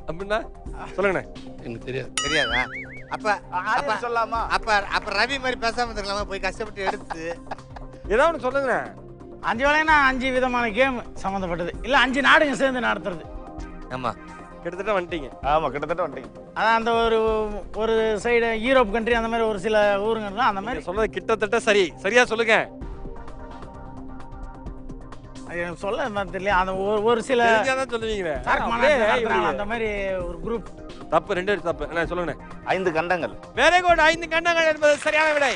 [SPEAKER 2] அப்படின்னா சொல்லுங்கண்ணே.
[SPEAKER 5] எனக்கு தெரியாது.
[SPEAKER 3] தெரியாதா? அப்ப
[SPEAKER 4] சொல்லாமா?
[SPEAKER 3] அப்ப ரவி மாதிரி பேசாம இருந்திருக்கலாமா? போய் கஷ்டப்பட்டு எடுத்து
[SPEAKER 2] ஏதாவது ஒன்று சொல்லுங்கண்ணே.
[SPEAKER 6] 5 வளையம்னா 5 விதமான கேம் சம்மந்தப்பட்டது. இல்லை 5 நாடுங்க சேர்ந்து நடத்துறது.
[SPEAKER 3] ஆமா,
[SPEAKER 2] கிட்டத்தட்ட வந்துட்டீங்க.
[SPEAKER 4] ஆமா, கிட்டத்தட்ட வந்துட்டீங்க.
[SPEAKER 6] அதான் அந்த ஒரு சைடு யூரோப் கண்ட்ரி அந்த மாதிரி ஒரு சில ஊருங்க அந்த மாதிரி.
[SPEAKER 2] சொல்றது கிட்டத்தட்ட சரியா சொல்லுங்க.
[SPEAKER 6] அது எனக்கு சொல்ல தெரியல. அந்த ஒரு சில
[SPEAKER 2] தெரிஞ்சாதான் சொல்லுவீங்க.
[SPEAKER 6] அந்த மாதிரி ஒரு குரூப்.
[SPEAKER 2] தப்பு, 2 தப்பு. என்ன சொல்லுங்க?
[SPEAKER 4] 5 கண்டங்கள்.
[SPEAKER 2] Very good. 5 கண்டங்கள் என்பது சரியான விடை.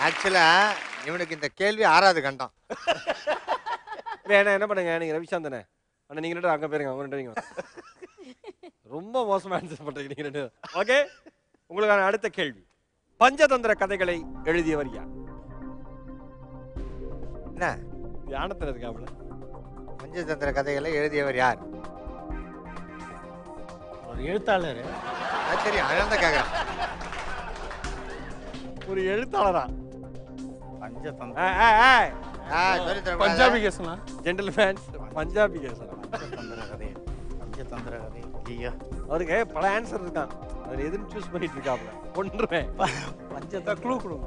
[SPEAKER 3] ஆக்சுவலா இவனுக்கு இந்த கேள்வி 6வது கண்டம்.
[SPEAKER 2] என்ன பண்ணுங்க, நீங்க ரவிசாந்தனே அண்ணா, நீங்க 2 அங்க போயிருங்க, அவங்க 2 ரொம்ப மோசமா ஆன்சர் பண்றீங்க நீங்க 2. ஓகே, உங்களுக்கான அடுத்த கேள்வி. பஞ்சதந்திர கதைகளை எழுதியவர் யார்?
[SPEAKER 3] என்ன
[SPEAKER 2] தியானத்துல இருக்காப்ல.
[SPEAKER 3] பஞ்சதந்திர கதைகளை எழுதியவர் யார்?
[SPEAKER 6] ஒரு எழுத்தாளர்.
[SPEAKER 3] அது தெரியும், அதனால தான் கேட்கறேன்.
[SPEAKER 2] ஒரு எழுத்தாளரா?
[SPEAKER 6] பஞ்சதந்திர
[SPEAKER 5] பஞ்சாபி கேசனா?
[SPEAKER 2] ஜென்டில்மேன்ஸ் பஞ்சாபி கேசனா?
[SPEAKER 6] பஞ்சதந்திர கதை. ஐயா,
[SPEAKER 2] அவருக்கு பல ஆன்சர் இருக்கான். அதுல எதுன்னு சூஸ் பண்ணிட்டு இருக்காப்ல. கொன்றுவேன்.
[SPEAKER 6] பஞ்சதந்திர
[SPEAKER 2] க்ளூ கொடுங்க.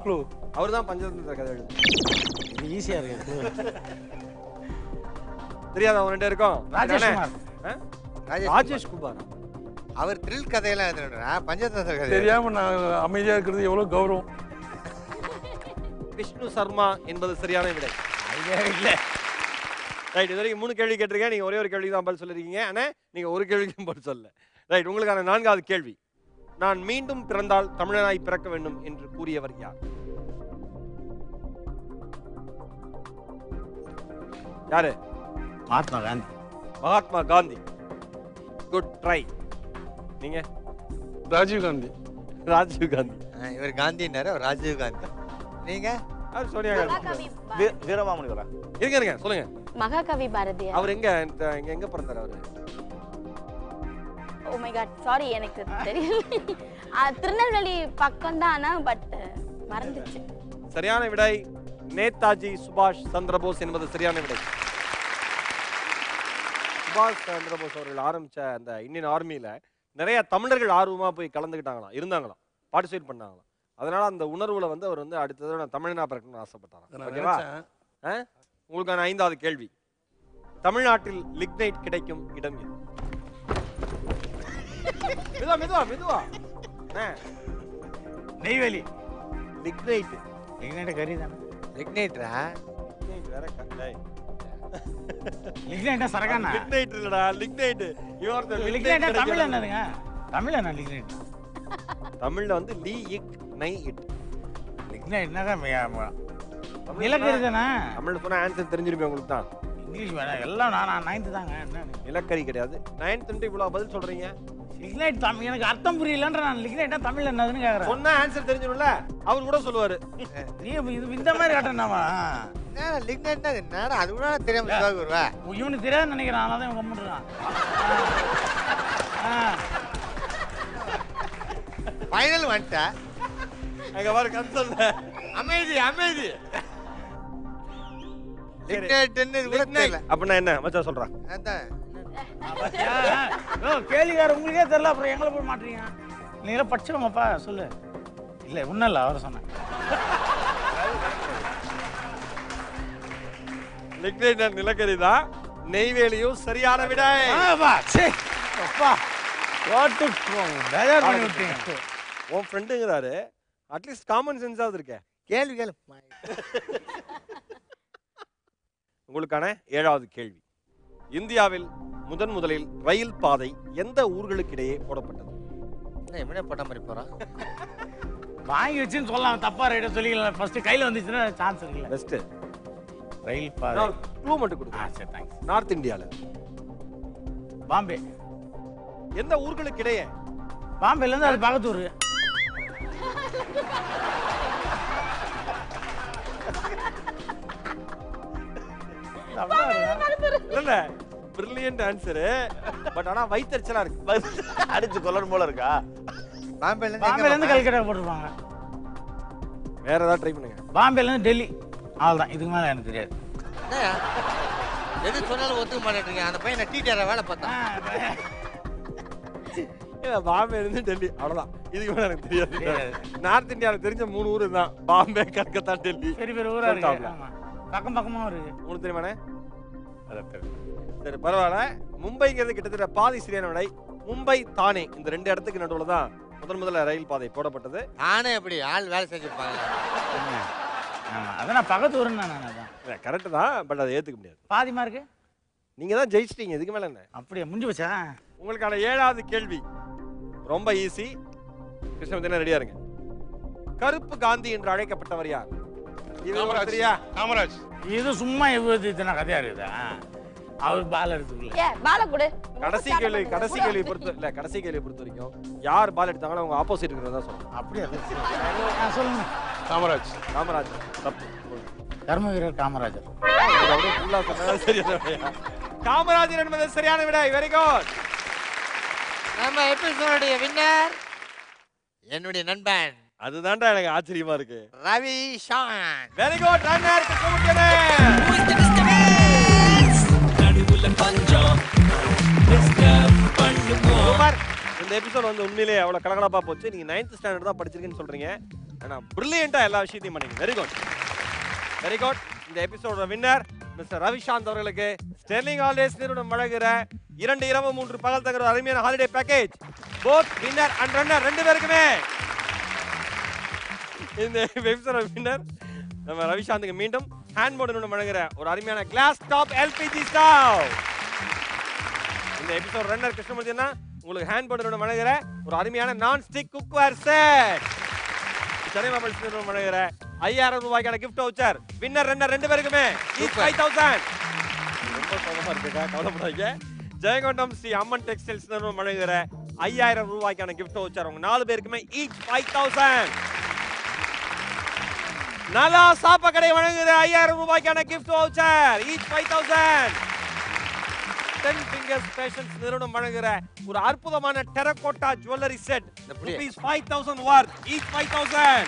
[SPEAKER 2] க்ளூ. அவர்தான் பஞ்சதந்திர கதை எழுது.
[SPEAKER 6] இது ஈஸியா இருக்கு.
[SPEAKER 2] தெரியாத அவங்க 2 இருக்கும். ராஜேஷ் குமார்.
[SPEAKER 3] அவர் த்ரில் கதையெல்லாம் எழுதுறா. பஞ்சதந்திர கதை
[SPEAKER 5] தெரியாம நான் அமைதியா இருக்கிறது எவ்வளவு கௌரவம்.
[SPEAKER 2] விஷ்ணு சர்மா என்பது சரியான விடை.
[SPEAKER 6] இல்ல.
[SPEAKER 2] ரைட். இது வரைக்கும் 3 கேள்வி கேட்டிருக்கேன். நீங்க ஒரே ஒரு கேள்விக்கு தான் பதில் சொல்லிருக்கீங்க. ஆனா நீங்க ஒரு கேள்விக்கும் பதில் சொல்லல. ரைட். உங்களுக்கான 4வது கேள்வி. நான் மீண்டும் பிறந்தால் தமிழனாய் பிறக்க வேண்டும் என்று கூறியவர் யார்? யாரு?
[SPEAKER 6] மகாத்மா காந்தி.
[SPEAKER 2] மகாத்மா காந்தி. Good try. நீங்க?
[SPEAKER 5] ராஜீவ் காந்தி.
[SPEAKER 2] ராஜீவ் காந்தி.
[SPEAKER 3] இவர் காந்தின்னாரு, அவர் ராஜீவ் காந்தி. நீங்க?
[SPEAKER 2] அவர் சோனியா காந்தி.
[SPEAKER 4] வீரமாமுனிவரா?
[SPEAKER 2] இருங்க சொல்லுங்க.
[SPEAKER 7] மகாகவி பாரதியார்.
[SPEAKER 2] அவர் எங்க பிறந்தார் அவரு?
[SPEAKER 7] ஓ மை காட், சாரி, எனக்கு தெரியல. திருநெல்வேலி பக்கம் தான், பட் மறந்துச்சு.
[SPEAKER 2] சரியான விடை நேதாஜி சுபாஷ் சந்திரபோஸ் என்பது சரியான விடை. சுபாஷ் சந்திரபோஸ் அவர்கள் ஆரம்பிச்ச அந்த இந்தியன் ஆர்மியில நிறைய தமிழர்கள் ஆர்வமா போய் கலந்துக்கிட்டாங்களாம், இருந்தாங்களாம், பார்ட்டிசிபேட் பண்ணாங்களாம். அதனால அந்த உணர்வுல வந்து அவர் வந்து அடுத்தது நான் தமிழ்னா பிறக்கணும்னு ஆசைப்பட்டாராம். ஓகேவா? உங்களுக்கான 5வது கேள்வி. தமிழ்நாட்டில் லிக்னைட் கிடைக்கும் இடம் எது? மெதுவா.
[SPEAKER 6] நெய்வேலி.
[SPEAKER 2] லிக்னைட்.
[SPEAKER 6] லிக்னைட் கறி தானே.
[SPEAKER 3] லிக்னைட்ரா?
[SPEAKER 2] லிக்னைட் வேற கட்டை.
[SPEAKER 6] லிக்னைட் சரகானா?
[SPEAKER 2] லிக்னைட் இல்லடா, லிக்னைட்.
[SPEAKER 6] லிக்னைட் தமிழ்ல என்னதுங்க? தமிழ்ல என்ன லிக்னைட்?
[SPEAKER 2] தமிழ்ல வந்து லீ இக் நை இட்.
[SPEAKER 6] லிக்னைட்னா நிலக்கரி தானே.
[SPEAKER 2] தமிழ்ல சொன்னா ஆன்சர் தெரிஞ்சிருப்பேன் உங்களுக்கு தான்.
[SPEAKER 6] இங்கிலீஷ் வேணா, எல்லாம் நான் 9th தாங்க. என்ன
[SPEAKER 2] நிலக்கரி கிடையாது. 9th இவ்வளவு பதில் சொல்றீங்க.
[SPEAKER 6] லிக்னைட் தமிழ் எனக்கு அர்த்தம் புரியலன்ற. நான் லிக்னைட்னா தமிழ்ல என்னதுன்னு கேக்குறேன்.
[SPEAKER 2] சொன்னா ஆன்சர் தெரிஞ்சிரும்ல, அவர் கூட சொல்லுவாரு.
[SPEAKER 6] நீ இது இந்த மாதிரி காட்டணுமா?
[SPEAKER 3] என்ன லிக்னைட்னா என்னடா? அது கூட தெரியாம சொல்லுவாங்க வருவா.
[SPEAKER 6] இவனுக்கு தெரியாதுன்னு நினைக்கிறேன். அதனால தான் இவன் கம்முன்றான்.
[SPEAKER 3] ஃபைனல் வந்துட்டா.
[SPEAKER 2] அங்க பாரு கன்சல்ல.
[SPEAKER 3] அமைதி. லிக்னைட்னு இது கூட தெரியல.
[SPEAKER 2] அப்படின்னா என்ன மச்சான் சொல்றான்?
[SPEAKER 3] அதான்
[SPEAKER 6] கேள்விக்கார உங்களுக்கே தெரியல, அப்புறம் எங்களை போய் மாட்டீங்க. நீங்களே படிச்சவங்கப்பா, சொல்லு. இல்லை ஒன்றும் இல்லை, அவரை சொன்னேன்.
[SPEAKER 2] லிக்னைட் நிலக்கரி தான். நெய்வேலியும் சரியான விடை. உன் ஃப்ரெண்டுங்கிறாரு, அட்லீஸ்ட் காமன் சென்ஸாவது இருக்க.
[SPEAKER 3] கேள்வி.
[SPEAKER 2] உங்களுக்கான 7வது கேள்வி. இந்தியாவில் முதலில் ரயில் பாதை எந்த ஊர்களுக்கு இடையே போடப்பட்டது?
[SPEAKER 3] என்ன போட்ட மாதிரி போறான்?
[SPEAKER 6] வாங்கி வச்சுன்னு சொல்லலாம், தப்பா ரைட்டா சொல்லிக்கலாம். ஃபர்ஸ்ட் கையில வந்துச்சுன்னா சான்ஸ் இருக்குல்ல.
[SPEAKER 2] பெஸ்ட்.
[SPEAKER 6] ரயில் பாதை
[SPEAKER 2] க்ளூ மட்டும் கொடுங்க.
[SPEAKER 6] சரி, தேங்க்ஸ்.
[SPEAKER 2] நார்த் இந்தியால.
[SPEAKER 6] பாம்பே.
[SPEAKER 2] எந்த ஊர்களுக்கு இடையே?
[SPEAKER 6] பாம்பேல இருந்து அது பக்கத்து ஊரு.
[SPEAKER 2] இல்ல பிரில்லியன்ட் ஆன்சர். பட் ஆனா வயித்தறிச்சலா இருக்கு.
[SPEAKER 4] அடிச்சு கொல்லணும் போல இருக்கா?
[SPEAKER 3] பாம்பேல
[SPEAKER 6] பாம்பேல இருந்து
[SPEAKER 3] இருந்து
[SPEAKER 6] கல்கட்டா போட்டுருப்பாங்க.
[SPEAKER 2] வேற ஏதாவது ட்ரை பண்ணுங்க.
[SPEAKER 6] பாம்பேல இருந்து டெல்லி. அவ்வளவுதான், இதுக்கு மேல எனக்கு தெரியாது.
[SPEAKER 3] என்னய்யா? எது சொன்னாலும் ஒத்துக்க மாட்டேன்றீங்க. அந்த பையன் டீச்சரா வேலை பார்த்தான்.
[SPEAKER 2] பாம்பே இருந்து டெல்லி அவ்வளவுதான். இதுக்கு மேல எனக்கு தெரியாது. நார்த் இந்தியாவில் தெரிஞ்ச 3 ஊர் தான். பாம்பே, கல்கத்தா, டெல்லி.
[SPEAKER 6] பெரிய பெரிய ஊரா இருக்கு. ஆமா. பக்கம் பக்கமா இருக்கு.
[SPEAKER 2] உங்களுக்கு தெரியுமாண்ணே? சரி பரவாயில்ல. மும்பைங்கிறது கிட்டத்தட்ட பாதி சரியான விடை. மும்பை தானே இந்த 2 இடத்துக்கு நடுவுல தான் முதல்ல ரயில் பாதை போடப்பட்டது.
[SPEAKER 3] நானே எப்படி ஆள் வேலை செஞ்சிருப்பாங்க.
[SPEAKER 6] ஆமா, அதான் பக்கத்து ஊருன்னு நான் அதான்.
[SPEAKER 2] கரெக்ட் தான், பட் அதை ஏத்துக்க முடியாது.
[SPEAKER 6] பாதி மார்க்கு
[SPEAKER 2] நீங்க தான் ஜெயிச்சிட்டீங்க. இதுக்கு மேல என்ன?
[SPEAKER 6] அப்படியே முடிஞ்சு போச்சா?
[SPEAKER 2] உங்களுக்கான 7வது கேள்வி ரொம்ப ஈஸி. கிருஷ்ணமூர்த்தி ரெடியா இருங்க. கருப்பு காந்தி என்று அழைக்கப்பட்டவர் யார்? இது சரியா?
[SPEAKER 5] காமராஜ்.
[SPEAKER 6] இது சும்மா இத்தனை கதையா இருக்குதா? அவர் பால் எடுத்துக்கல.
[SPEAKER 7] ஏ பால கொடு.
[SPEAKER 2] கடைசி கேள்வி பொறுத்த வரைக்கும் யார் பால் எடுத்தாங்களோ அவங்க ஆப்போசிட் இருக்கிறதா சொல்லணும்.
[SPEAKER 6] அப்படியே சொல்லுங்க.
[SPEAKER 5] காமராஜ்.
[SPEAKER 2] காமராஜ் தப்பு.
[SPEAKER 6] கர்ம வீரர் காமராஜர்.
[SPEAKER 2] காமராஜர் என்பது சரியான விடை. Very good.
[SPEAKER 3] நம்ம எபிசோடுடைய வின்னர் என்னுடைய நண்பன்.
[SPEAKER 2] அதுதான்டா எனக்கு ஆச்சரியமா இருக்கு.
[SPEAKER 3] Ravi Shan.
[SPEAKER 2] Very good runner.
[SPEAKER 1] நடுவுல கொஞ்சம் டிஸ்டர்ப் பண்ணுவோம்.
[SPEAKER 2] சூப்பர். இந்த எபிசோட் வந்து உண்மையிலேயே அவ்வளவு கலகலப்பா போச்சு. நீங்க 9th ஸ்டாண்டர்ட் தான் படிச்சிருக்கீங்கன்னு சொல்றீங்க. ஆனா பிரில்லியண்டா எல்லா விஷயத்தையும் பண்ணீங்க. Very good. Very good. இந்த எபிசோட வின்னர் மிஸ்டர் ரவிசாந்த் அவர்களுக்கு ஸ்டெர்லிங் ஹாலிடேஸ் நிறுவனம் வழங்குகிற 2 இரவு 3 பகல் தங்குற அருமையான holiday package. Both winner and runner 2 பேருக்குமே இந்த எபிசோட வின்னர் நம்ம ரவிசாந்துக்கு மீண்டும் ஹேண்ட் போர்டு நிறுவனம் வழங்குகிற ஒரு அருமையான கிளாஸ் டாப் எல்பிஜி ஸ்டவ். இந்த எபிசோட் ரன்னர் கிருஷ்ணமூர்த்தினா உங்களுக்கு ஹேண்ட் போர்டு நிறுவனம் வழங்குகிற ஒரு அருமையான non stick cookware set. Chennai mobiles நிறுவனம் வழங்குகிற 5000 ரூபாய்க்கான gift voucher. வின்னர் ரன்னர் 2 பேருக்குமே each 5000. ரொம்ப சோகமா இருக்குங்க, கவலைப்படாதீங்க. ஜெயங்கொண்டம் ஸ்ரீ அம்மன் டெக்ஸ்டைல்ஸ் நிறுவனம் வழங்குகிற 5000 ரூபாய்க்கான gift voucher உங்க 4 பேருக்குமே each 5000. நலா சாப்பாக்கடை வழங்குகிற 5000 ரூபாய்க்கான gift voucher each 5000. 10 fingers fashions நிறுவனம் வழங்குகிற ஒரு அற்புதமான terracotta jewellery set rupees 5000 worth each 5000.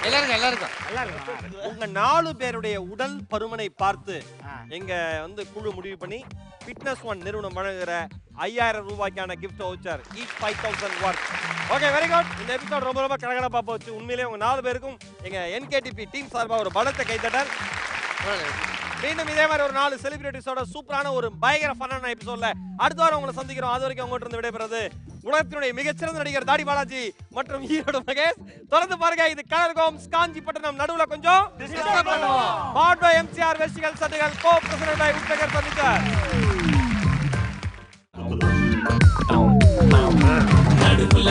[SPEAKER 3] எல்லாருக்கும்
[SPEAKER 2] உங்க 4 பேருடைய உடல் பருமனை பார்த்து எங்க வந்து குழு முடிவு பண்ணி ஃபிட்னஸ் ஒன் நிறுவனம் வழங்குகிற 5000 ரூபாய்க்கான gift voucher each 5000 worth. Okay very good. இந்த எபிசோட் ரொம்ப ரொம்ப கலகலப்பா போச்சு. உண்மையிலேயே உங்க 4 பேருக்கும் எங்க NKTP டீம் சார்பா ஒரு பலத்த கைத்தட்டல். மீண்டும் இதே மாதிரி ஒரு 4 செலிபிரிட்டிஸோட சூப்பரான ஒரு பயங்கர ஃபன்னான எபிசோட்ல அடுத்த வாரம் உங்களை சந்திக்கிறோம். அது வரைக்கும் உங்ககிட்ட இருந்து விடைபெறுவது உலகத்தினுடைய மிகச்சிறந்த நடிகர் தாடி பாலாஜி மற்றும் ஈரோடு மகேஷ். தொடர்ந்து பாருங்க. இது கலர் கோம்ஸ் காஞ்சிபட்டணம். நடுவுல கொஞ்சம் டிஸ்டர்ப் பண்ணுவோம். பாட் பை MCR வெஸ்டிகல் சட்டைகள் co presented by Woodpecker furniture.
[SPEAKER 1] நடுவுல